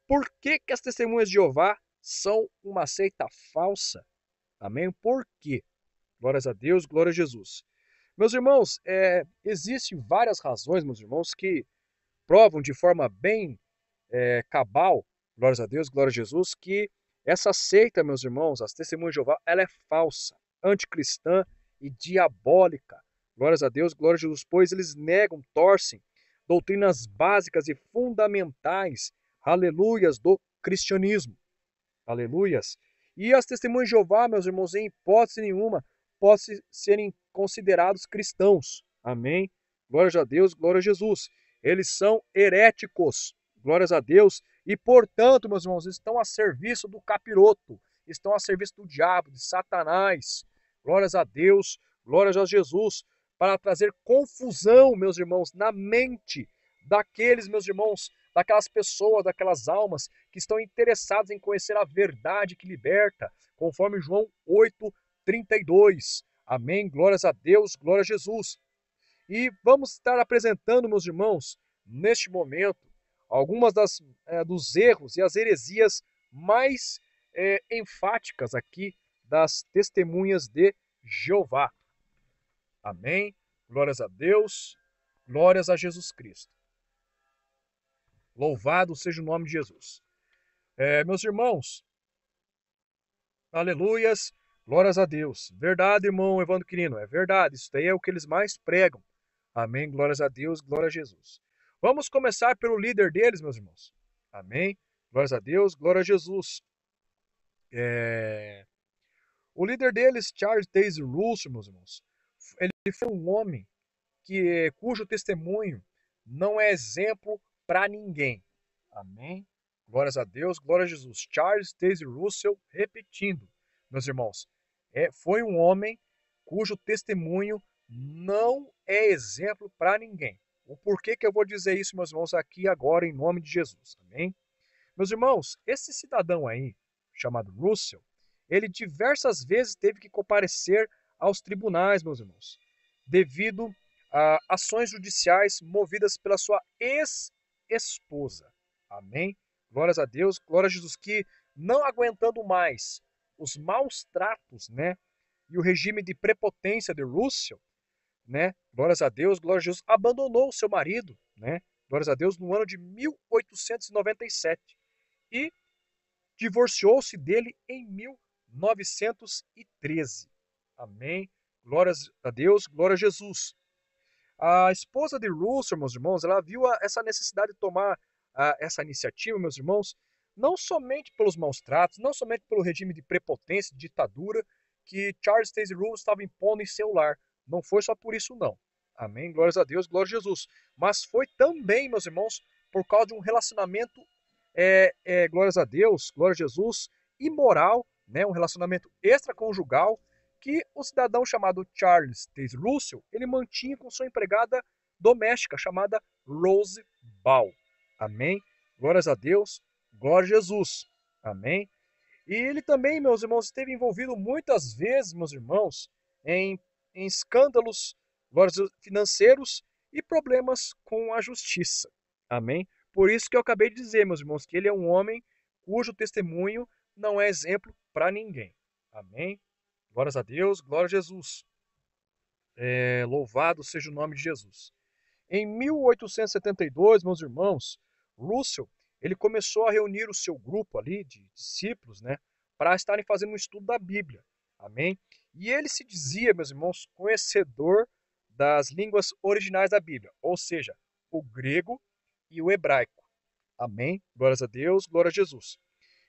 Por que as testemunhas de Jeová são uma seita falsa? Amém? Por quê? Glórias a Deus, glória a Jesus. Meus irmãos, existem várias razões, meus irmãos, que provam de forma bem cabal, glórias a Deus, glória a Jesus, que essa seita, meus irmãos, as testemunhas de Jeová, ela é falsa, anticristã e diabólica. Glórias a Deus, glória a Jesus, pois eles negam, torcem doutrinas básicas e fundamentais, aleluias, do cristianismo. Aleluias. E as testemunhas de Jeová, meus irmãos, em hipótese nenhuma, podem serem considerados cristãos. Amém? Glórias a Deus, glória a Jesus. Eles são heréticos. Glórias a Deus. E, portanto, meus irmãos, estão a serviço do capiroto. Estão a serviço do diabo, de Satanás. Glórias a Deus, glórias a Jesus. Para trazer confusão, meus irmãos, na mente daqueles, meus irmãos, daquelas pessoas, daquelas almas que estão interessadas em conhecer a verdade que liberta, conforme João 8:32. Amém? Glórias a Deus, glória a Jesus. E vamos estar apresentando, meus irmãos, neste momento, algumas dos erros e as heresias mais enfáticas aqui das testemunhas de Jeová. Amém? Glórias a Deus, glórias a Jesus Cristo. Louvado seja o nome de Jesus. Meus irmãos, aleluias, glórias a Deus. Verdade, irmão Evandro Quirino, é verdade. Isso daí é o que eles mais pregam. Amém, glórias a Deus, glória a Jesus. Vamos começar pelo líder deles, meus irmãos. Amém, glórias a Deus, glória a Jesus. O líder deles, Charles Taze Russell, meus irmãos, ele foi um homem cujo testemunho não é exemplo para ninguém. Amém? Glórias a Deus, glória a Jesus. Charles Taze Russell, repetindo, meus irmãos, foi um homem cujo testemunho não é exemplo para ninguém. O porquê que eu vou dizer isso, meus irmãos, aqui agora, em nome de Jesus. Amém? Meus irmãos, esse cidadão aí, chamado Russell, ele diversas vezes teve que comparecer aos tribunais, meus irmãos, devido a ações judiciais movidas pela sua ex-esposa. Amém? Glórias a Deus, glória a Jesus, que não aguentando mais os maus tratos, né, e o regime de prepotência de Russell, né, glórias a Deus, glória a Jesus, abandonou o seu marido, né, glórias a Deus, no ano de 1897 e divorciou-se dele em 1913. Amém? Glórias a Deus, glória a Jesus. A esposa de Russell, meus irmãos, ela viu essa necessidade de tomar essa iniciativa, meus irmãos, não somente pelos maus tratos, não somente pelo regime de prepotência, de ditadura que Charles Taze Russell estava impondo em seu lar. Não foi só por isso, não. Amém? Glórias a Deus, glória a Jesus. Mas foi também, meus irmãos, por causa de um relacionamento, glórias a Deus, glória a Jesus, imoral, né? Um relacionamento extraconjugal, que o cidadão chamado Charles Taze Russell, ele mantinha com sua empregada doméstica, chamada Rose Ball. Amém? Glórias a Deus, glória a Jesus. Amém? E ele também, meus irmãos, esteve envolvido muitas vezes, meus irmãos, em escândalos financeiros e problemas com a justiça. Amém? Por isso que eu acabei de dizer, meus irmãos, que ele é um homem cujo testemunho não é exemplo para ninguém. Amém? Glórias a Deus, glória a Jesus. Louvado seja o nome de Jesus. Em 1872, meus irmãos, Russell, ele começou a reunir o seu grupo ali de discípulos, né, para estarem fazendo um estudo da Bíblia. Amém? E ele se dizia, meus irmãos, conhecedor das línguas originais da Bíblia, ou seja, o grego e o hebraico. Amém? Glórias a Deus, glória a Jesus.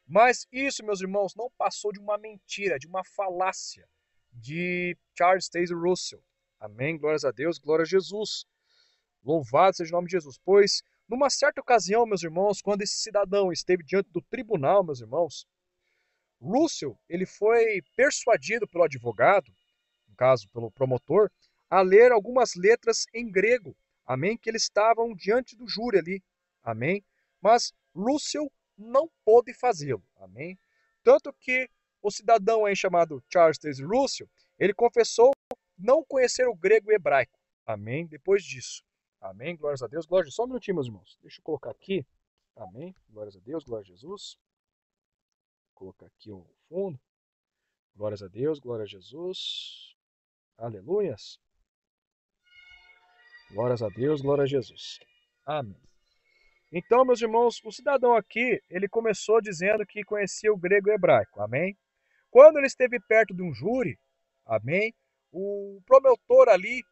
Mas isso, meus irmãos, não passou de uma mentira, de uma falácia de Charles Taze Russell. Amém? Glórias a Deus, glória a Jesus. Louvado seja o nome de Jesus. Pois, numa certa ocasião, meus irmãos, quando esse cidadão esteve diante do tribunal, meus irmãos, Russell, ele foi persuadido pelo advogado, no caso, pelo promotor, a ler algumas letras em grego. Amém? Que eles estavam diante do júri ali. Amém? Mas Russell não pôde fazê-lo. Amém? Tanto que o cidadão aí chamado Charles Taze Russell, ele confessou não conhecer o grego e hebraico. Amém? Depois disso. Amém? Glórias a Deus. Glória a Deus. Só um minutinho, meus irmãos. Deixa eu colocar aqui. Amém? Glórias a Deus. Glória a Jesus. Vou colocar aqui o fundo. Glórias a Deus. Glória a Jesus. Aleluias. Glórias a Deus. Glória a Jesus. Amém. Então, meus irmãos, o cidadão aqui, ele começou dizendo que conhecia o grego e o hebraico. Amém? Quando ele esteve perto de um júri, amém, o promotor ali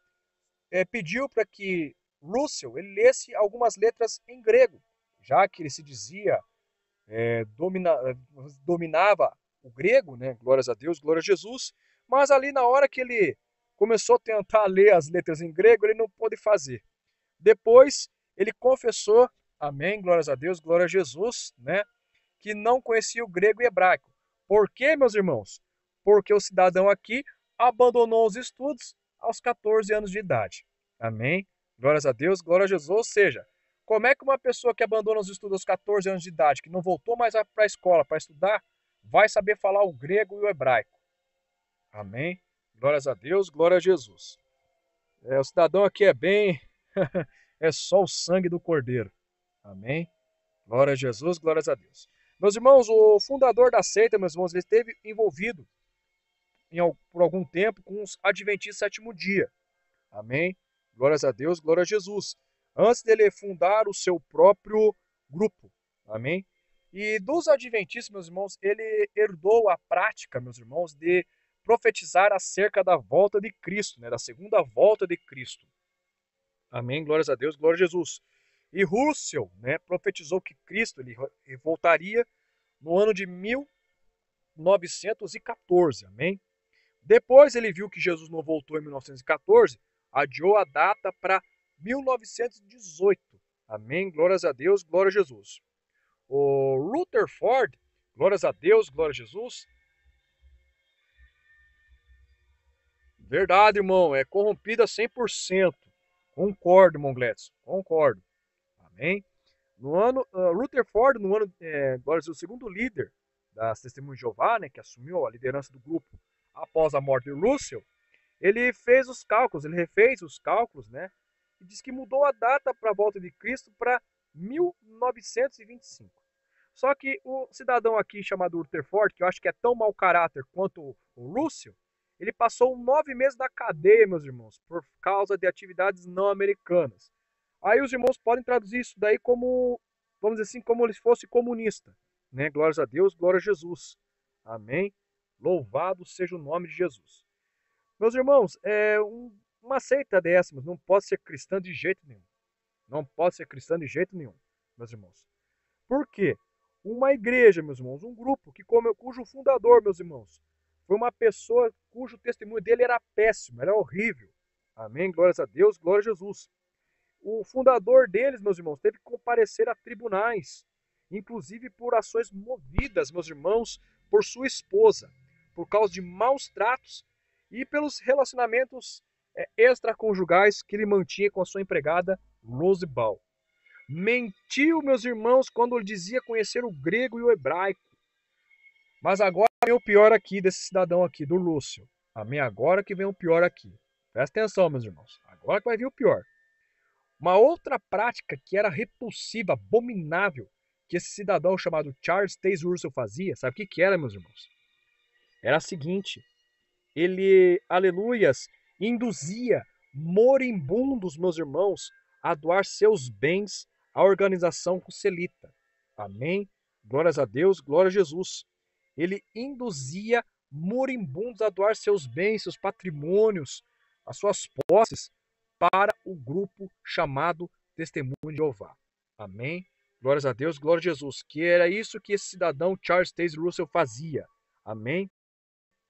pediu para que Russell ele lesse algumas letras em grego, já que ele se dizia dominava o grego, né? Glórias a Deus, glória a Jesus. Mas ali na hora que ele começou a tentar ler as letras em grego, ele não pôde fazer. Depois ele confessou, amém, glórias a Deus, glória a Jesus, né? Que não conhecia o grego e hebraico. Por quê, meus irmãos? Porque o cidadão aqui abandonou os estudos aos 14 anos de idade. Amém? Glórias a Deus, glória a Jesus. Ou seja, como é que uma pessoa que abandona os estudos aos 14 anos de idade, que não voltou mais para a escola para estudar, vai saber falar o grego e o hebraico? Amém? Glórias a Deus, glória a Jesus. O cidadão aqui é bem... é só o sangue do Cordeiro. Amém? Glória a Jesus, glórias a Deus. Meus irmãos, o fundador da seita, meus irmãos, ele esteve envolvido por algum tempo com os adventistas sétimo dia. Amém? Glórias a Deus, glória a Jesus. Antes dele fundar o seu próprio grupo. Amém? E dos adventistas, meus irmãos, ele herdou a prática, meus irmãos, de profetizar acerca da volta de Cristo, né? Da segunda volta de Cristo. Amém? Glórias a Deus, glória a Jesus. E Russell, né, profetizou que Cristo ele voltaria no ano de 1914. Amém? Depois ele viu que Jesus não voltou em 1914, adiou a data para 1918. Amém? Glórias a Deus, glória a Jesus. O Rutherford, glórias a Deus, glória a Jesus. Verdade, irmão, é corrompida 100%. Concordo, irmão Gledson, concordo. Amém? No ano, Rutherford, no ano, glória a Deus, o segundo líder das Testemunhas de Jeová, né, que assumiu a liderança do grupo após a morte de Russell, ele fez os cálculos, ele refez os cálculos, né, e diz que mudou a data para a volta de Cristo para 1925. Só que o cidadão aqui chamado Rutherford, que eu acho que é tão mau caráter quanto o Russell, ele passou 9 meses na cadeia, meus irmãos, por causa de atividades não americanas. Aí os irmãos podem traduzir isso daí como, vamos dizer assim, como ele fosse comunista. Né? Glórias a Deus, glória a Jesus. Amém? Louvado seja o nome de Jesus. Meus irmãos, uma seita dessa não pode ser cristã de jeito nenhum. Não pode ser cristã de jeito nenhum, meus irmãos. Por quê? Uma igreja, meus irmãos, um grupo cujo fundador, meus irmãos, foi uma pessoa cujo testemunho dele era péssimo, era horrível. Amém? Glórias a Deus, glória a Jesus. O fundador deles, meus irmãos, teve que comparecer a tribunais, inclusive por ações movidas, meus irmãos, por sua esposa, por causa de maus tratos e pelos relacionamentos extraconjugais que ele mantinha com a sua empregada Rose Ball. Mentiu, meus irmãos, quando ele dizia conhecer o grego e o hebraico. Mas agora vem o pior aqui desse cidadão aqui, do Russell. Amém? Agora que vem o pior aqui. Presta atenção, meus irmãos. Agora que vai vir o pior. Uma outra prática que era repulsiva, abominável, que esse cidadão chamado Charles Taze Russell fazia, sabe o que era, meus irmãos? Era a seguinte, ele, aleluias, induzia moribundos, meus irmãos, a doar seus bens à organização cocelita. Amém? Glórias a Deus, glória a Jesus. Ele induzia moribundos a doar seus bens, seus patrimônios, as suas posses para o grupo chamado Testemunho de Jeová. Amém? Glórias a Deus, glória a Jesus. Que era isso que esse cidadão Charles Taze Russell fazia. Amém?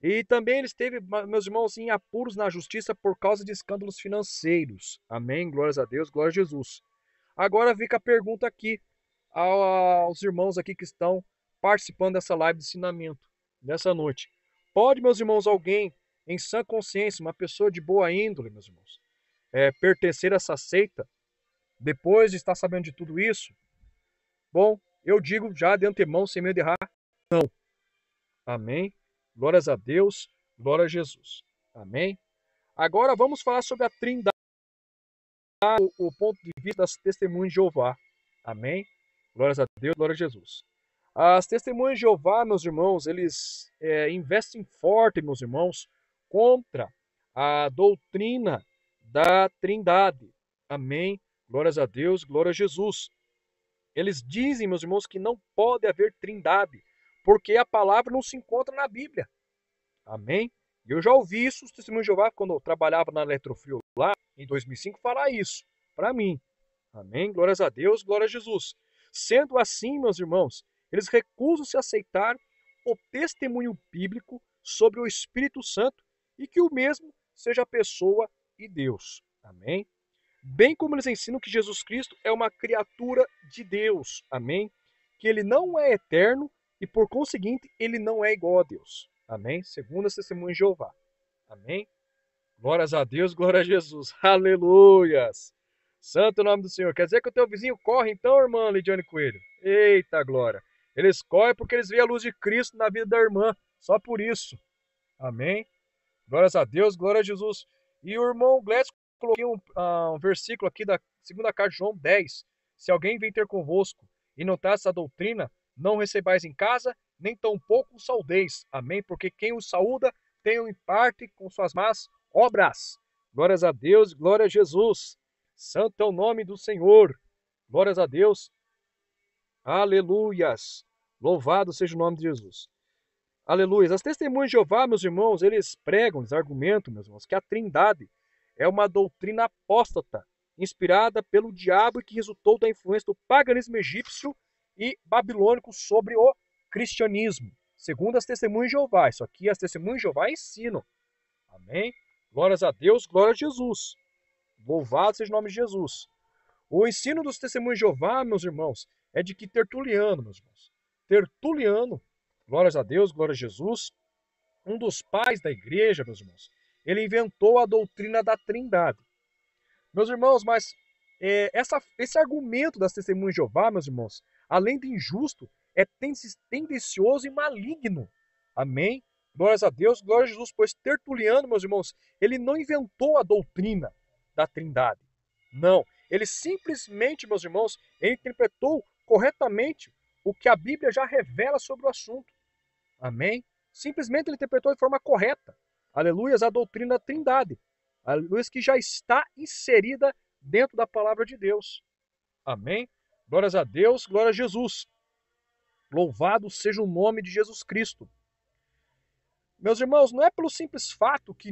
E também ele esteve, meus irmãos, em apuros na justiça por causa de escândalos financeiros. Amém? Glórias a Deus, glória a Jesus. Agora fica a pergunta aqui aos irmãos aqui que estão participando dessa live de ensinamento, nessa noite. Pode, meus irmãos, alguém em sã consciência, uma pessoa de boa índole, meus irmãos, pertencer a essa seita, depois de estar sabendo de tudo isso? Bom, eu digo já de antemão, sem medo de errar, não. Amém? Glórias a Deus, glória a Jesus. Amém? Agora vamos falar sobre a Trindade, o ponto de vista das testemunhas de Jeová. Amém? Glórias a Deus, glória a Jesus. As testemunhas de Jeová, meus irmãos, eles investem forte, meus irmãos, contra a doutrina da Trindade. Amém? Glórias a Deus, glória a Jesus. Eles dizem, meus irmãos, que não pode haver Trindade, porque a palavra não se encontra na Bíblia. Amém? Eu já ouvi isso, os testemunhos de Jeová, quando eu trabalhava na Eletrofrio lá, em 2005, falar isso para mim. Amém? Glórias a Deus, glória a Jesus. Sendo assim, meus irmãos, eles recusam-se a aceitar o testemunho bíblico sobre o Espírito Santo e que o mesmo seja a pessoa e Deus. Amém? Bem como eles ensinam que Jesus Cristo é uma criatura de Deus. Amém? Que ele não é eterno e, por conseguinte, ele não é igual a Deus. Amém? Segundo as testemunhas de Jeová. Amém? Glórias a Deus, glória a Jesus. Aleluias. Santo nome do Senhor. Quer dizer que o teu vizinho corre então, irmã Lidiane Coelho? Eita glória. Eles correm porque eles veem a luz de Cristo na vida da irmã. Só por isso. Amém? Glórias a Deus, glória a Jesus. E o irmão Glécio colocou um versículo aqui da segunda carta de João 10. Se alguém vem ter convosco e não traz essa doutrina, não recebais em casa, nem tampouco o saudeis. Amém? Porque quem o saúda tem em parte com suas más obras. Glórias a Deus, glória a Jesus. Santo é o nome do Senhor. Glórias a Deus. Aleluias. Louvado seja o nome de Jesus. Aleluias. As testemunhas de Jeová, meus irmãos, eles pregam, eles argumentam, meus irmãos, que a Trindade é uma doutrina apóstata, inspirada pelo diabo e que resultou da influência do paganismo egípcio e babilônico sobre o cristianismo. Segundo as testemunhas de Jeová. Isso aqui as testemunhas de Jeová ensinam. Amém? Glórias a Deus, glória a Jesus. Louvado seja o nome de Jesus. O ensino dos testemunhos de Jeová, meus irmãos, é de que Tertuliano, meus irmãos. Tertuliano, glórias a Deus, glória a Jesus, um dos pais da igreja, meus irmãos, ele inventou a doutrina da Trindade. Meus irmãos, mas esse argumento das testemunhas de Jeová, meus irmãos, além de injusto, é tendencioso e maligno. Amém? Glórias a Deus, glória a Jesus, pois Tertuliano, meus irmãos, ele não inventou a doutrina da Trindade. Não, ele simplesmente, meus irmãos, ele interpretou corretamente o que a Bíblia já revela sobre o assunto. Amém? Simplesmente ele interpretou de forma correta. Aleluias, a doutrina da Trindade. Aleluias, que já está inserida dentro da palavra de Deus. Amém? Glórias a Deus, glória a Jesus. Louvado seja o nome de Jesus Cristo. Meus irmãos, não é pelo simples fato que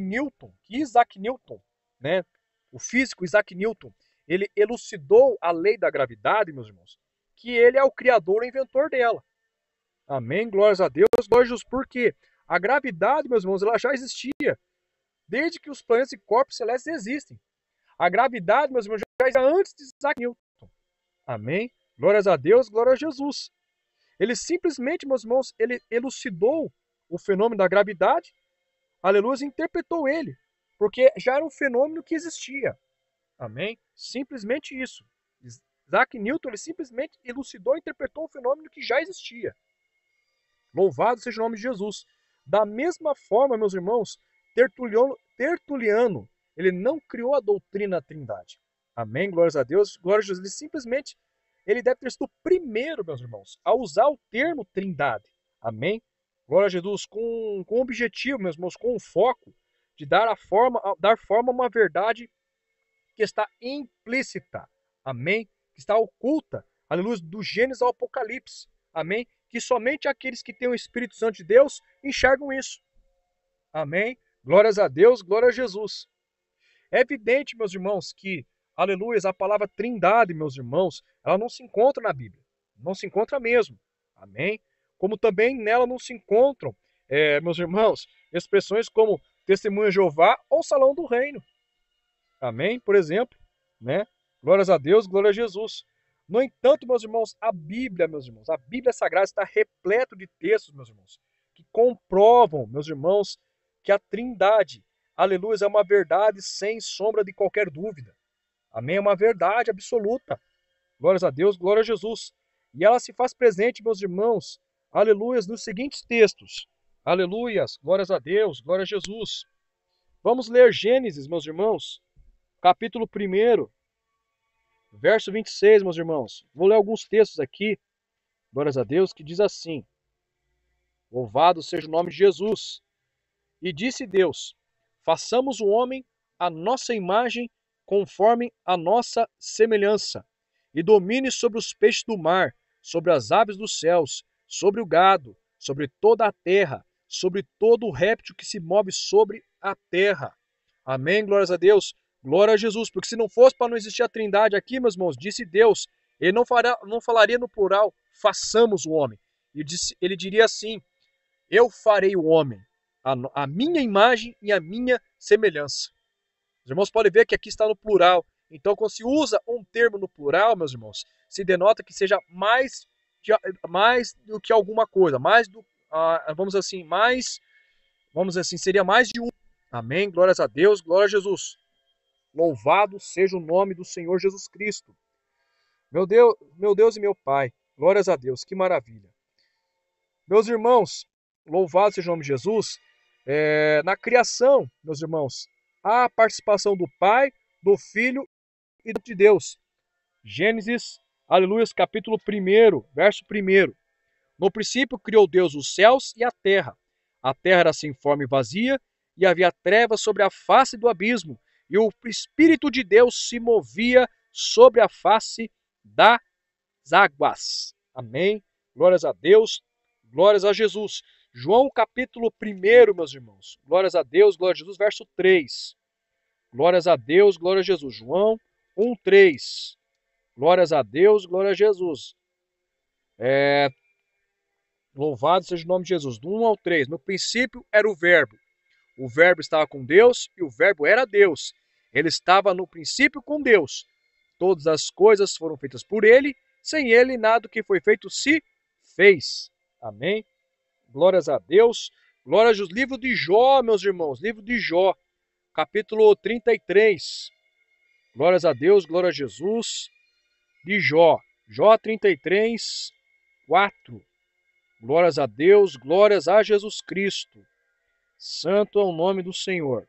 Isaac Newton, né, o físico Isaac Newton, ele elucidou a lei da gravidade, meus irmãos, que ele é o criador e inventor dela. Amém? Glórias a Deus, glória a Jesus. Por quê? A gravidade, meus irmãos, ela já existia desde que os planetas e corpos celestes existem. A gravidade, meus irmãos, já existia antes de Isaac Newton. Amém? Glórias a Deus, glória a Jesus. Ele simplesmente, meus irmãos, ele elucidou o fenômeno da gravidade, aleluia, e interpretou ele, porque já era um fenômeno que existia. Amém? Simplesmente isso. Isaac Newton, ele simplesmente elucidou e interpretou um fenômeno que já existia. Louvado seja o nome de Jesus. Da mesma forma, meus irmãos, Tertuliano, ele não criou a doutrina da Trindade. Amém? Glórias a Deus. Glória a Jesus. Ele simplesmente, ele deve ter sido o primeiro, meus irmãos, a usar o termo Trindade. Amém? Glória a Jesus. Com o objetivo, meus irmãos, com o foco de dar forma a uma verdade que está implícita. amém? Que está oculta, aleluia, do Gênesis ao Apocalipse, amém? Que somente aqueles que têm o Espírito Santo de Deus enxergam isso, amém? Glórias a Deus, glória a Jesus. É evidente, meus irmãos, que, aleluia, a palavra trindade, meus irmãos, ela não se encontra na Bíblia, não se encontra mesmo, amém? Como também nela não se encontram, meus irmãos, expressões como testemunha de Jeová ou salão do reino, amém? Por exemplo, né? Glórias a Deus, glória a Jesus. No entanto, meus irmãos, a Bíblia Sagrada está repleto de textos, meus irmãos, que comprovam, meus irmãos, que a Trindade, aleluia, é uma verdade sem sombra de qualquer dúvida. Amém? É uma verdade absoluta. Glórias a Deus, glória a Jesus. E ela se faz presente, meus irmãos, aleluias, nos seguintes textos. Aleluias, glórias a Deus, glória a Jesus. Vamos ler Gênesis, meus irmãos, capítulo 1, verso 26, meus irmãos. Vou ler alguns textos aqui, glórias a Deus, que diz assim: louvado seja o nome de Jesus. E disse Deus: façamos o homem à nossa imagem, conforme a nossa semelhança, e domine sobre os peixes do mar, sobre as aves dos céus, sobre o gado, sobre toda a terra, sobre todo o réptil que se move sobre a terra. Amém, glórias a Deus, glória a Jesus, porque se não fosse para não existir a trindade aqui, meus irmãos, disse Deus, ele não falaria no plural, façamos o homem. Ele diria assim: eu farei o homem, a minha imagem e a minha semelhança. Os irmãos podem ver que aqui está no plural. Então, quando se usa um termo no plural, meus irmãos, se denota que seja mais do que alguma coisa, seria mais de um. Amém? Glórias a Deus, glória a Jesus. Louvado seja o nome do Senhor Jesus Cristo. Meu Deus e meu Pai, glórias a Deus, que maravilha. Meus irmãos, louvado seja o nome de Jesus. Na criação, meus irmãos, há a participação do Pai, do Filho e de Deus. Gênesis, aleluia, capítulo 1, verso 1. No princípio criou Deus os céus e a terra. A terra era sem forma e vazia, e havia trevas sobre a face do abismo, e o Espírito de Deus se movia sobre a face das águas. Amém. Glórias a Deus, glórias a Jesus. João capítulo 1, meus irmãos. Glórias a Deus, glória a Jesus, verso 3. Glórias a Deus, glória a Jesus. João 1:3. Glórias a Deus, glória a Jesus. Louvado seja o nome de Jesus. Do 1 ao 3. No princípio era o Verbo. O Verbo estava com Deus e o Verbo era Deus. Ele estava no princípio com Deus. Todas as coisas foram feitas por ele. Sem ele, nada do que foi feito se fez. Amém. Glórias a Deus. Glória a Jesus. Livro de Jó, meus irmãos. Livro de Jó. Capítulo 33. Glórias a Deus. Glória a Jesus. De Jó. Jó 33, 4. Glórias a Deus. Glórias a Jesus Cristo. Santo é o nome do Senhor.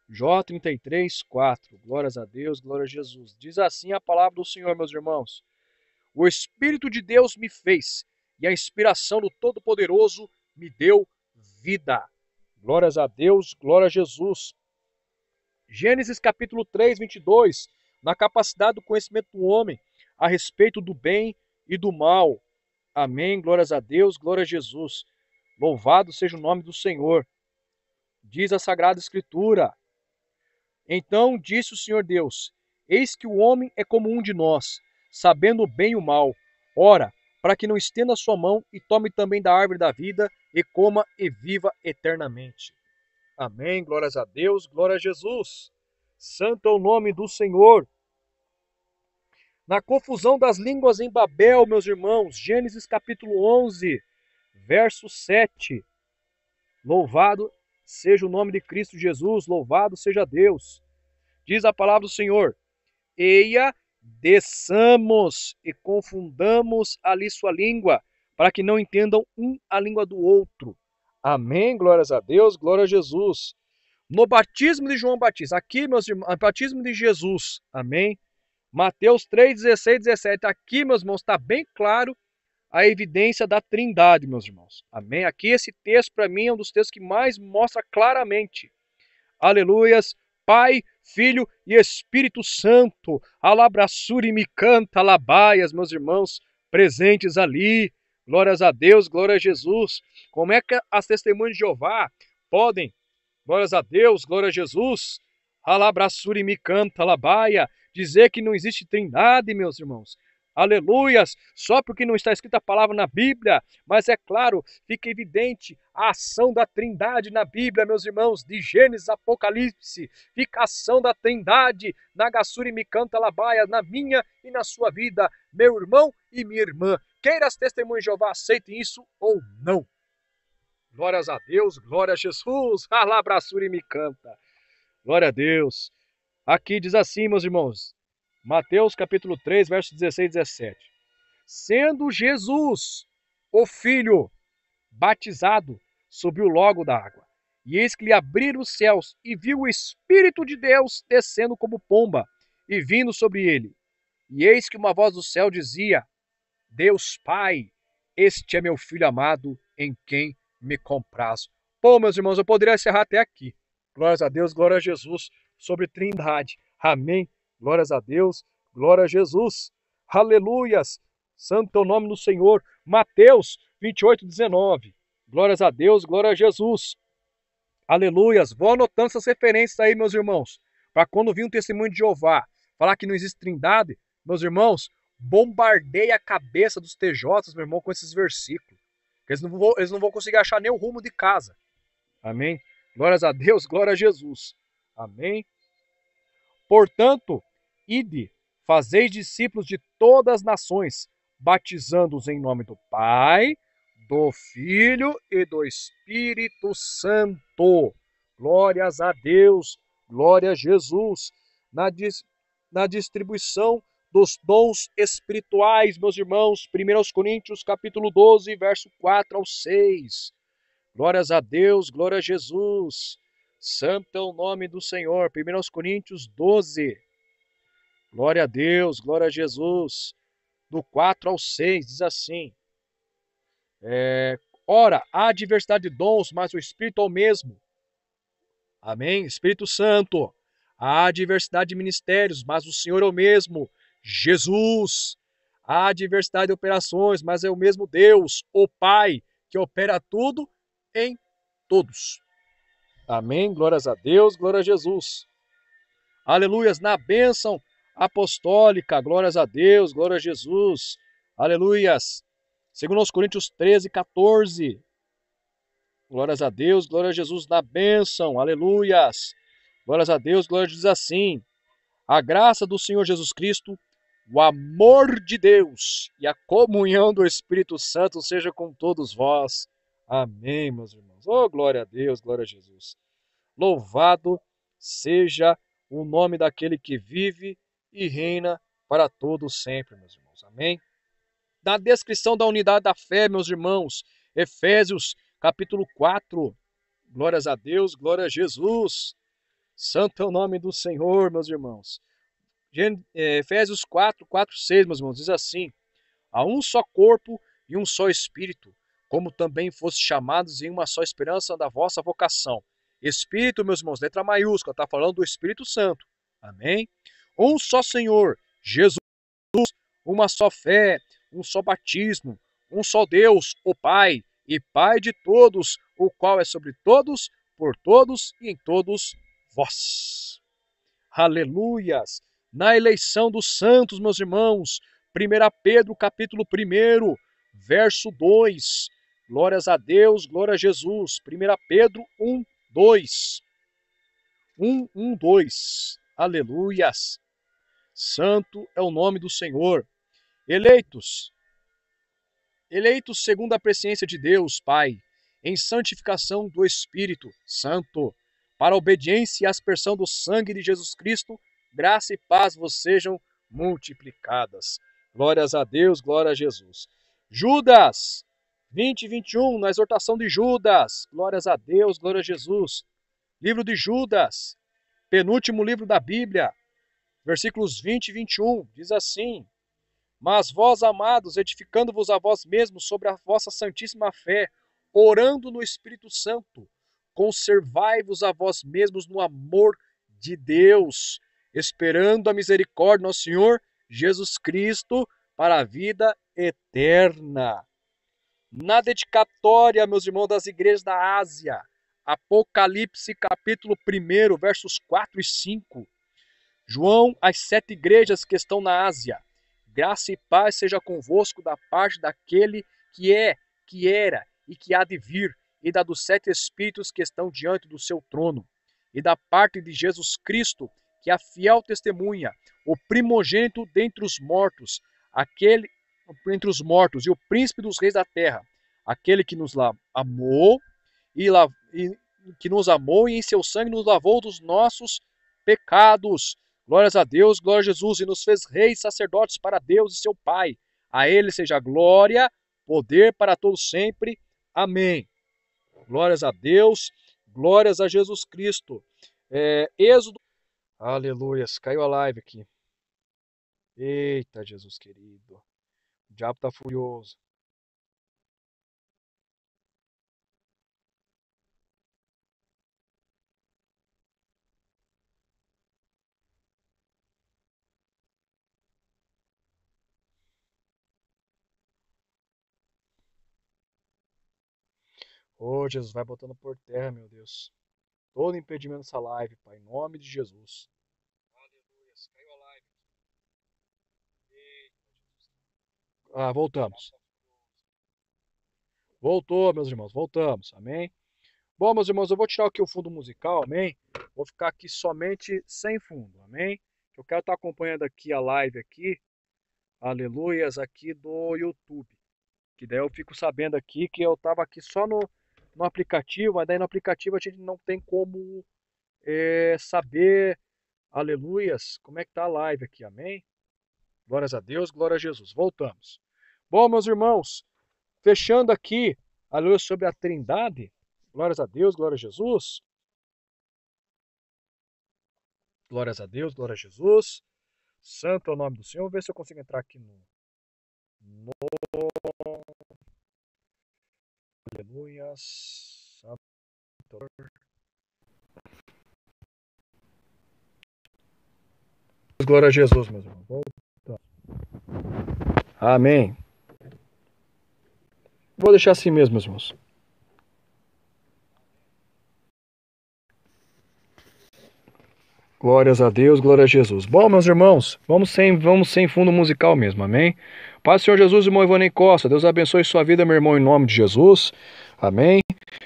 Jó 33, 4. Glórias a Deus. Glória a Jesus. Diz assim a palavra do Senhor, meus irmãos. O Espírito de Deus me fez, e a inspiração do Todo-Poderoso me deu vida. Glórias a Deus, glória a Jesus. Gênesis capítulo 3, 22. Na capacidade do conhecimento do homem a respeito do bem e do mal. Amém, glórias a Deus, glória a Jesus. Louvado seja o nome do Senhor. Diz a Sagrada Escritura. Então disse o Senhor Deus: eis que o homem é como um de nós, sabendo o bem e o mal. Ora, para que não estenda a sua mão e tome também da árvore da vida, e coma e viva eternamente. Amém, glórias a Deus, glória a Jesus. Santo é o nome do Senhor. Na confusão das línguas em Babel, meus irmãos, Gênesis capítulo 11, verso 7. Louvado seja o nome de Cristo Jesus, louvado seja Deus. Diz a palavra do Senhor: eia, desçamos e confundamos ali sua língua, para que não entendam um a língua do outro. Amém, glórias a Deus, glória a Jesus. No batismo de João Batista, aqui, meus irmãos, batismo de Jesus, amém? Mateus 3, 16, 17, aqui, meus irmãos, está bem claro a evidência da trindade, meus irmãos, amém? Aqui esse texto, para mim, é um dos textos que mais mostra claramente, aleluias, Pai, Filho e Espírito Santo. Alabraçuri me canta, alabaias, meus irmãos presentes ali. Glórias a Deus, glória a Jesus. Como é que as testemunhas de Jeová podem, glórias a Deus, glória a Jesus, alabraçuri me canta, alabaia, dizer que não existe trindade, meus irmãos? Aleluias, só porque não está escrita a palavra na Bíblia, mas é claro, fica evidente a ação da trindade na Bíblia, meus irmãos, de Gênesis, Apocalipse, fica a ação da trindade na Gassuri me canta, alabaia, na minha e na sua vida, meu irmão e minha irmã, queira as testemunhas de Jeová aceitem isso ou não. Glórias a Deus, glória a Jesus, alabraçuri me canta, glória a Deus. Aqui diz assim, meus irmãos, Mateus capítulo 3, versos 16 e 17. Sendo Jesus, o Filho, batizado, subiu logo da água. E eis que lhe abriram os céus, e viu o Espírito de Deus descendo como pomba, e vindo sobre ele. E eis que uma voz do céu dizia, Deus Pai, este é meu Filho amado, em quem me comprazo. Bom, meus irmãos, eu poderia encerrar até aqui. Glórias a Deus, glória a Jesus, sobre trindade. Amém. Glórias a Deus, glória a Jesus. Aleluias. Santo é o nome do Senhor. Mateus 28, 19. Glórias a Deus, glória a Jesus. Aleluias. Vou anotando essas referências aí, meus irmãos. Para quando vir um testemunho de Jeová falar que não existe trindade, meus irmãos, bombardeia a cabeça dos TJs, meu irmão, com esses versículos. Eles não vão conseguir achar nem o rumo de casa. Amém? Glórias a Deus, glória a Jesus. Amém? Portanto, ide, fazeis discípulos de todas as nações, batizando-os em nome do Pai, do Filho e do Espírito Santo. Glórias a Deus, glória a Jesus. Na distribuição dos dons espirituais, meus irmãos, 1 Coríntios capítulo 12, verso 4 ao 6. Glórias a Deus, glória a Jesus. Santo é o nome do Senhor. 1 Coríntios 12. Glória a Deus, glória a Jesus. Do 4 ao 6, diz assim. Ora, há diversidade de dons, mas o Espírito é o mesmo. Amém? Espírito Santo. Há diversidade de ministérios, mas o Senhor é o mesmo. Jesus. Há diversidade de operações, mas é o mesmo Deus, o Pai, que opera tudo em todos. Amém? Glórias a Deus, glória a Jesus. Aleluias, na bênção apostólica, glórias a Deus, glória a Jesus. Aleluias. Segundo aos Coríntios 13, 14. Glórias a Deus, glória a Jesus na bênção, aleluias. Glórias a Deus, glória a Jesus assim. A graça do Senhor Jesus Cristo, o amor de Deus e a comunhão do Espírito Santo seja com todos vós. Amém, meus irmãos. Oh, glória a Deus, glória a Jesus. Louvado seja o nome daquele que vive e reina para todos sempre, meus irmãos. Amém. Na descrição da unidade da fé, meus irmãos, Efésios capítulo 4. Glórias a Deus, glória a Jesus. Santo é o nome do Senhor, meus irmãos. Efésios 4, 4, 6, meus irmãos, diz assim: há um só corpo e um só espírito, como também fosse chamados em uma só esperança da vossa vocação. Espírito, meus irmãos, letra maiúscula, está falando do Espírito Santo. Amém? Um só Senhor, Jesus, uma só fé, um só batismo, um só Deus, o Pai, e Pai de todos, o qual é sobre todos, por todos e em todos vós. Aleluias! Na eleição dos santos, meus irmãos, 1 Pedro capítulo 1, verso 2. Glórias a Deus, glória a Jesus. 1 Pedro 1, 2. 1, 2. Aleluias! Santo é o nome do Senhor. Eleitos segundo a presciência de Deus, Pai, em santificação do Espírito Santo, para a obediência e aspersão do sangue de Jesus Cristo, graça e paz vos sejam multiplicadas. Glórias a Deus, glória a Jesus. Judas 20 e 21, na exortação de Judas. Glórias a Deus, glória a Jesus. Livro de Judas, penúltimo livro da Bíblia, versículos 20 e 21, diz assim: mas vós, amados, edificando-vos a vós mesmos sobre a vossa santíssima fé, orando no Espírito Santo, conservai-vos a vós mesmos no amor de Deus, esperando a misericórdia do nosso Senhor Jesus Cristo para a vida eterna. Na dedicatória, meus irmãos, das igrejas da Ásia, Apocalipse capítulo 1, versos 4 e 5. João, às 7 igrejas que estão na Ásia, graça e paz seja convosco da parte daquele que é, que era e que há de vir, e da dos 7 espíritos que estão diante do seu trono, e da parte de Jesus Cristo, que é a fiel testemunha, o primogênito dentre os mortos, aquele entre os mortos e o príncipe dos reis da terra, aquele que nos amou e que nos amou e em seu sangue nos lavou dos nossos pecados. Glórias a Deus, glória a Jesus, e nos fez reis sacerdotes para Deus e seu Pai. A ele seja glória, poder para todos sempre. Amém. Glórias a Deus, glórias a Jesus Cristo. Êxodo. Aleluias, caiu a live aqui. Eita, Jesus querido. O diabo tá furioso. Ô, Jesus, vai botando por terra, meu Deus. Todo impedimento dessa live, Pai, em nome de Jesus. Aleluia, caiu a live. Voltamos. Voltou, meus irmãos, voltamos, amém? Bom, meus irmãos, eu vou tirar aqui o fundo musical, amém? Vou ficar aqui somente sem fundo, amém? Eu quero estar acompanhando aqui a live aqui, aleluias, aqui do YouTube. Que daí eu fico sabendo aqui que eu estava aqui só no aplicativo, mas daí no aplicativo a gente não tem como saber, aleluias, como é que tá a live aqui, amém? Glórias a Deus, glória a Jesus. Voltamos. Bom, meus irmãos, fechando aqui, aleluia, sobre a Trindade, glórias a Deus, glória a Jesus. Glórias a Deus, glória a Jesus. Santo é o nome do Senhor. Vou ver se eu consigo entrar aqui no aleluias. Santo. Glória a Jesus, meus irmãos. Amém. Vou deixar assim mesmo, meus irmãos. Glórias a Deus, glória a Jesus. Bom, meus irmãos, vamos sem fundo musical mesmo, amém? Paz do Senhor Jesus, irmão Ivonei Costa. Deus abençoe sua vida, meu irmão, em nome de Jesus. Amém.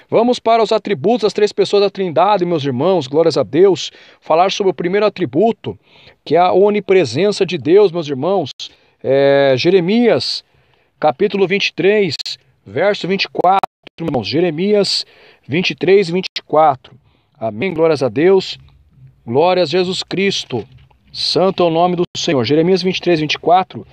Vamos para os atributos das 3 pessoas da Trindade, meus irmãos, glórias a Deus. Falar sobre o primeiro atributo, que é a onipresença de Deus, meus irmãos. Jeremias, capítulo 23, verso 24, irmãos. Jeremias 23 e 24. Amém, glórias a Deus. Glórias a Jesus Cristo. Santo é o nome do Senhor. Jeremias 23, 24.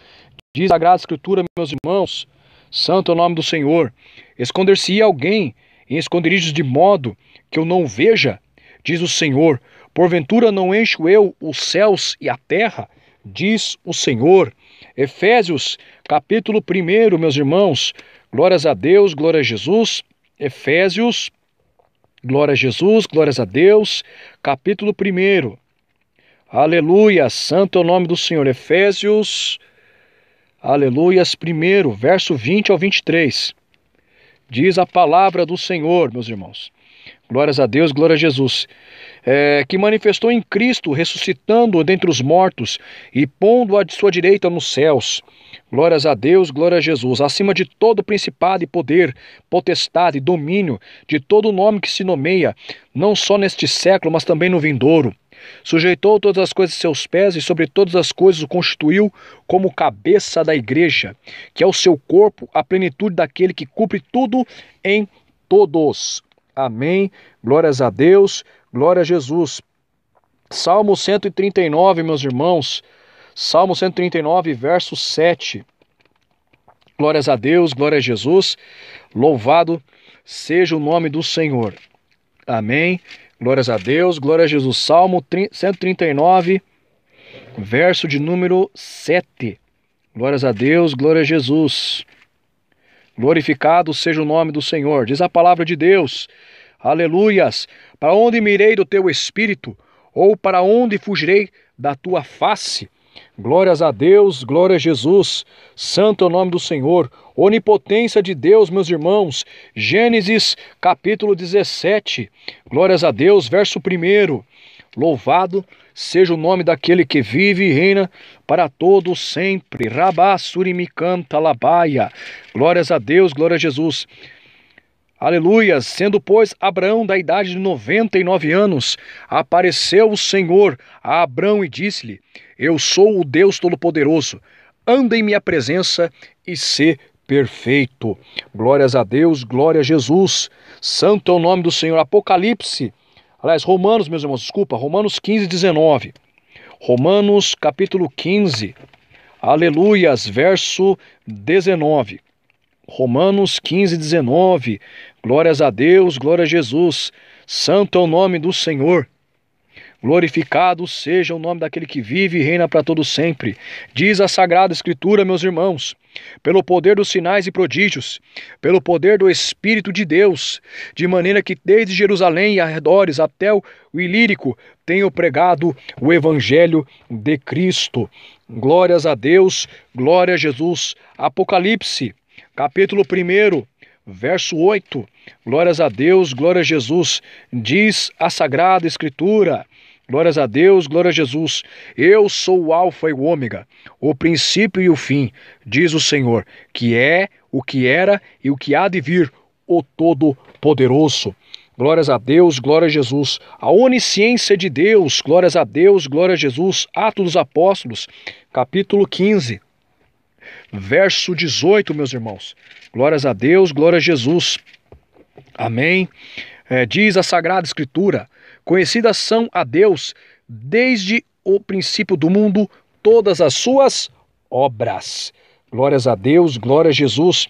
Diz a Sagrada Escritura, meus irmãos. Santo é o nome do Senhor. Esconder-se-ia alguém em esconderijos de modo que eu não veja, diz o Senhor. Porventura não encho eu os céus e a terra, diz o Senhor. Efésios, capítulo 1, meus irmãos. Glórias a Deus, glória a Jesus. Efésios, glória a Jesus, glórias a Deus. Capítulo 1. Aleluia, santo é o nome do Senhor. Efésios, aleluias, 1, verso 20 ao 23. Diz a palavra do Senhor, meus irmãos. Glórias a Deus, glória a Jesus. Que manifestou em Cristo, ressuscitando-o dentre os mortos e pondo-o à sua direita nos céus. Glórias a Deus, glória a Jesus. Acima de todo principado e poder, potestade, domínio, de todo nome que se nomeia, não só neste século, mas também no vindouro. Sujeitou todas as coisas a seus pés e sobre todas as coisas o constituiu como cabeça da igreja, que é o seu corpo, a plenitude daquele que cumpre tudo em todos. Amém. Glórias a Deus, glória a Jesus. Salmo 139, meus irmãos. Salmo 139, verso 7. Glórias a Deus, glória a Jesus. Louvado seja o nome do Senhor. Amém. Glórias a Deus, glória a Jesus. Salmo 139, verso de número 7. Glórias a Deus, glória a Jesus. Glorificado seja o nome do Senhor. Diz a palavra de Deus. Aleluias. Para onde mirei do teu espírito? Ou para onde fugirei da tua face? Glórias a Deus, glória a Jesus, santo é o nome do Senhor, onipotência de Deus, meus irmãos. Gênesis capítulo 17, glórias a Deus, verso 1. Louvado seja o nome daquele que vive e reina para todos sempre. Rabá surimicanta labaia. Glórias a Deus, glória a Jesus. Aleluia! Sendo, pois, Abraão da idade de 99 anos, apareceu o Senhor a Abraão e disse-lhe: Eu sou o Deus Todo-Poderoso, anda em minha presença e sê perfeito. Glórias a Deus, glória a Jesus, santo é o nome do Senhor. Apocalipse, aliás, Romanos, meus irmãos, desculpa, Romanos 15, 19. Romanos capítulo 15, aleluias, verso 19. Romanos 15, 19, glórias a Deus, glória a Jesus, santo é o nome do Senhor. Glorificado seja o nome daquele que vive e reina para todo sempre. Diz a Sagrada Escritura, meus irmãos, pelo poder dos sinais e prodígios, pelo poder do Espírito de Deus, de maneira que desde Jerusalém e arredores até o Ilírico tenho pregado o Evangelho de Cristo. Glórias a Deus, glória a Jesus. Apocalipse, capítulo 1, verso 8, glórias a Deus, glória a Jesus, diz a Sagrada Escritura, glórias a Deus, glória a Jesus, eu sou o Alfa e o Ômega, o princípio e o fim, diz o Senhor, que é, o que era e o que há de vir, o Todo-Poderoso. Glórias a Deus, glória a Jesus, a onisciência de Deus, glórias a Deus, glória a Jesus, Atos dos Apóstolos, capítulo 15, verso 18, meus irmãos. Glórias a Deus, glória a Jesus. Amém. Diz a Sagrada Escritura: conhecidas são a Deus desde o princípio do mundo todas as suas obras. Glórias a Deus, glória a Jesus.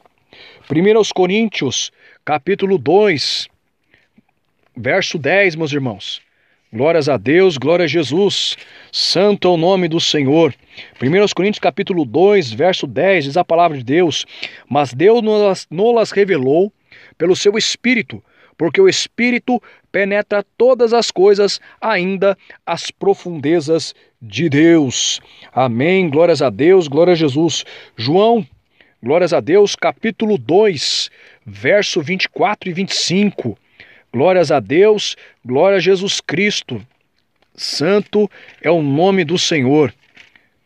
1 Coríntios, capítulo 2, verso 10, meus irmãos. Glórias a Deus, glória a Jesus, santo é o nome do Senhor. 1 Coríntios capítulo 2, verso 10, diz a palavra de Deus: mas Deus nos revelou pelo seu Espírito, porque o Espírito penetra todas as coisas, ainda as profundezas de Deus. Amém, glórias a Deus, glória a Jesus. João, glórias a Deus, capítulo 2, verso 24 e 25. Glórias a Deus, glória a Jesus Cristo. Santo é o nome do Senhor.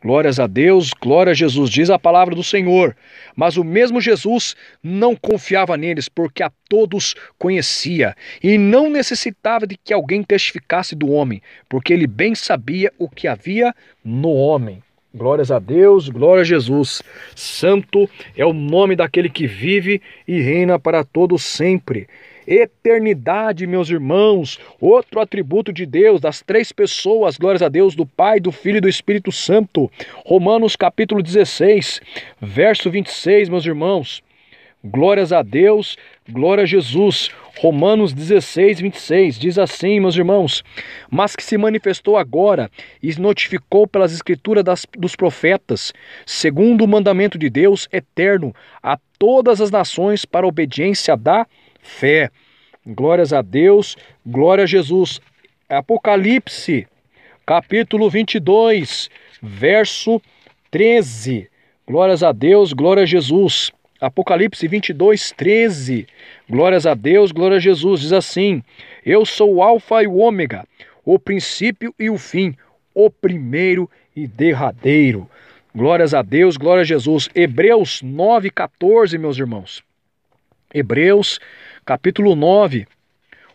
Glórias a Deus, glória a Jesus, diz a palavra do Senhor. Mas o mesmo Jesus não confiava neles, porque a todos conhecia, e não necessitava de que alguém testificasse do homem, porque ele bem sabia o que havia no homem. Glórias a Deus, glória a Jesus. Santo é o nome daquele que vive e reina para todos sempre. Eternidade, meus irmãos, outro atributo de Deus, das três pessoas, glórias a Deus, do Pai, do Filho e do Espírito Santo. Romanos capítulo 16, verso 26, meus irmãos. Glórias a Deus, glória a Jesus. Romanos 16, 26, diz assim, meus irmãos: mas que se manifestou agora e notificou pelas escrituras dos profetas, segundo o mandamento de Deus eterno, a todas as nações para a obediência da fé. Glórias a Deus, glória a Jesus. Apocalipse, capítulo 22, verso 13. Glórias a Deus, glória a Jesus. Apocalipse 22, 13. Glórias a Deus, glória a Jesus. Diz assim: eu sou o Alfa e o Ômega, o princípio e o fim, o primeiro e derradeiro. Glórias a Deus, glória a Jesus. Hebreus 9, 14, meus irmãos. Hebreus capítulo 9,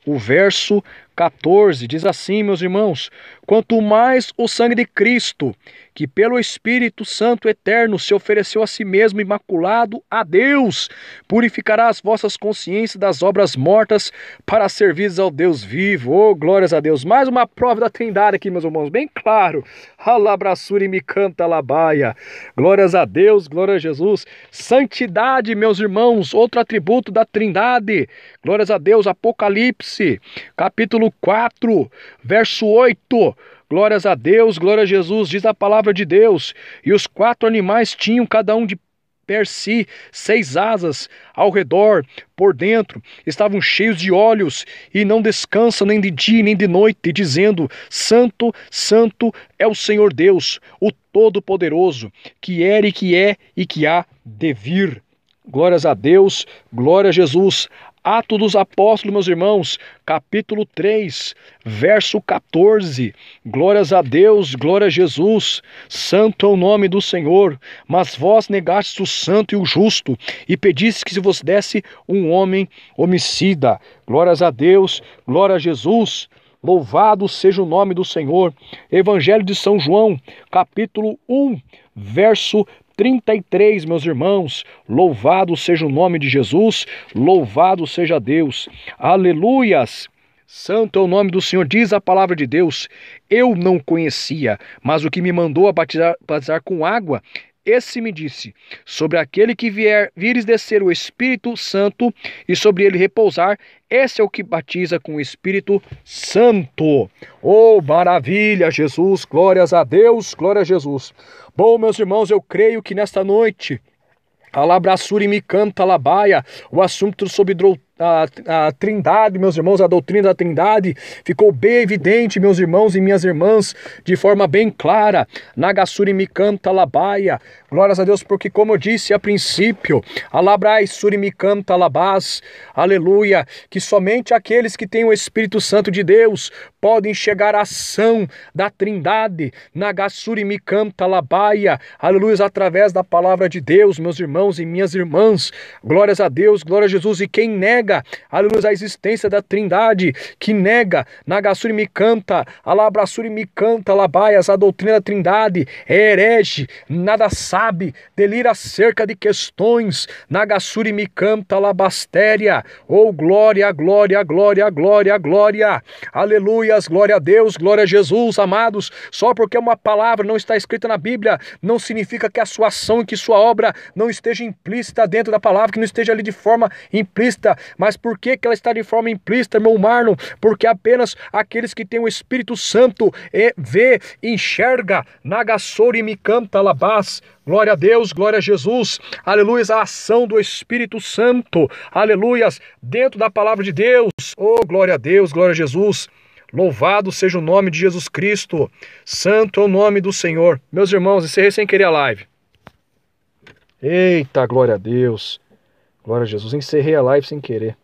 o verso 14, diz assim, meus irmãos: quanto mais o sangue de Cristo, que pelo Espírito Santo eterno se ofereceu a si mesmo imaculado a Deus, purificará as vossas consciências das obras mortas para servir ao Deus vivo. Oh, glórias a Deus. Mais uma prova da Trindade aqui, meus irmãos, bem claro. Alabraçuri me canta labaia. Glórias a Deus, glória a Jesus. Santidade, meus irmãos, outro atributo da Trindade. Glórias a Deus. Apocalipse, capítulo 4, verso 8. Glórias a Deus, glória a Jesus, diz a palavra de Deus. E os 4 animais tinham cada um per si 6 asas ao redor, por dentro, estavam cheios de olhos, e não descansam nem de dia nem de noite, dizendo: Santo, Santo é o Senhor Deus, o Todo-Poderoso, que era e que há de vir. Glórias a Deus, glória a Jesus. Atos dos Apóstolos, meus irmãos, capítulo 3, verso 14. Glórias a Deus, glória a Jesus. Santo é o nome do Senhor. Mas vós negastes o santo e o justo, e pedistes que se vos desse um homem homicida. Glórias a Deus, glória a Jesus. Louvado seja o nome do Senhor. Evangelho de São João, capítulo 1, verso 33, meus irmãos. Louvado seja o nome de Jesus, louvado seja Deus. Aleluias! Santo é o nome do Senhor, diz a palavra de Deus. Eu não conhecia, mas o que me mandou a batizar com água, esse me disse: sobre aquele que vires descer o Espírito Santo e sobre ele repousar, esse é o que batiza com o Espírito Santo. Oh, maravilha, Jesus, glórias a Deus, glória a Jesus. Bom, meus irmãos, eu creio que nesta noite, Alabraçuri me canta labaia, o assunto sobre a Trindade, meus irmãos, a doutrina da Trindade ficou bem evidente, meus irmãos e minhas irmãs, de forma bem clara. Nagassuri me canta labaia, glórias a Deus, porque como eu disse a princípio, alabrai suri me canta labás, aleluia, que somente aqueles que têm o Espírito Santo de Deus podem chegar à ação da Trindade. Nagassuri me canta labaia, aleluia, através da palavra de Deus, meus irmãos e minhas irmãs. Glórias a Deus, glória a Jesus. E quem nega, aleluia, a existência da Trindade, que nega, Nagassuri me canta, Alabraçuri me canta, labaias, a doutrina da Trindade, é herege, nada sabe, delira acerca de questões, Nagassuri me canta, labastéria, oh glória, glória, glória, glória, glória, aleluias, glória a Deus, glória a Jesus, amados. Só porque uma palavra não está escrita na Bíblia, não significa que a sua ação e que sua obra não esteja implícita dentro da palavra, que não esteja ali de forma implícita. Mas por que ela está de forma implícita, irmão Marlon? Porque apenas aqueles que têm o Espírito Santo vê, enxerga, Nagassori me canta labás. Glória a Deus, glória a Jesus, aleluia, a ação do Espírito Santo, aleluias, dentro da palavra de Deus. Oh, glória a Deus, glória a Jesus. Louvado seja o nome de Jesus Cristo. Santo é o nome do Senhor. Meus irmãos, encerrei sem querer a live. Eita, glória a Deus. Glória a Jesus. Encerrei a live sem querer.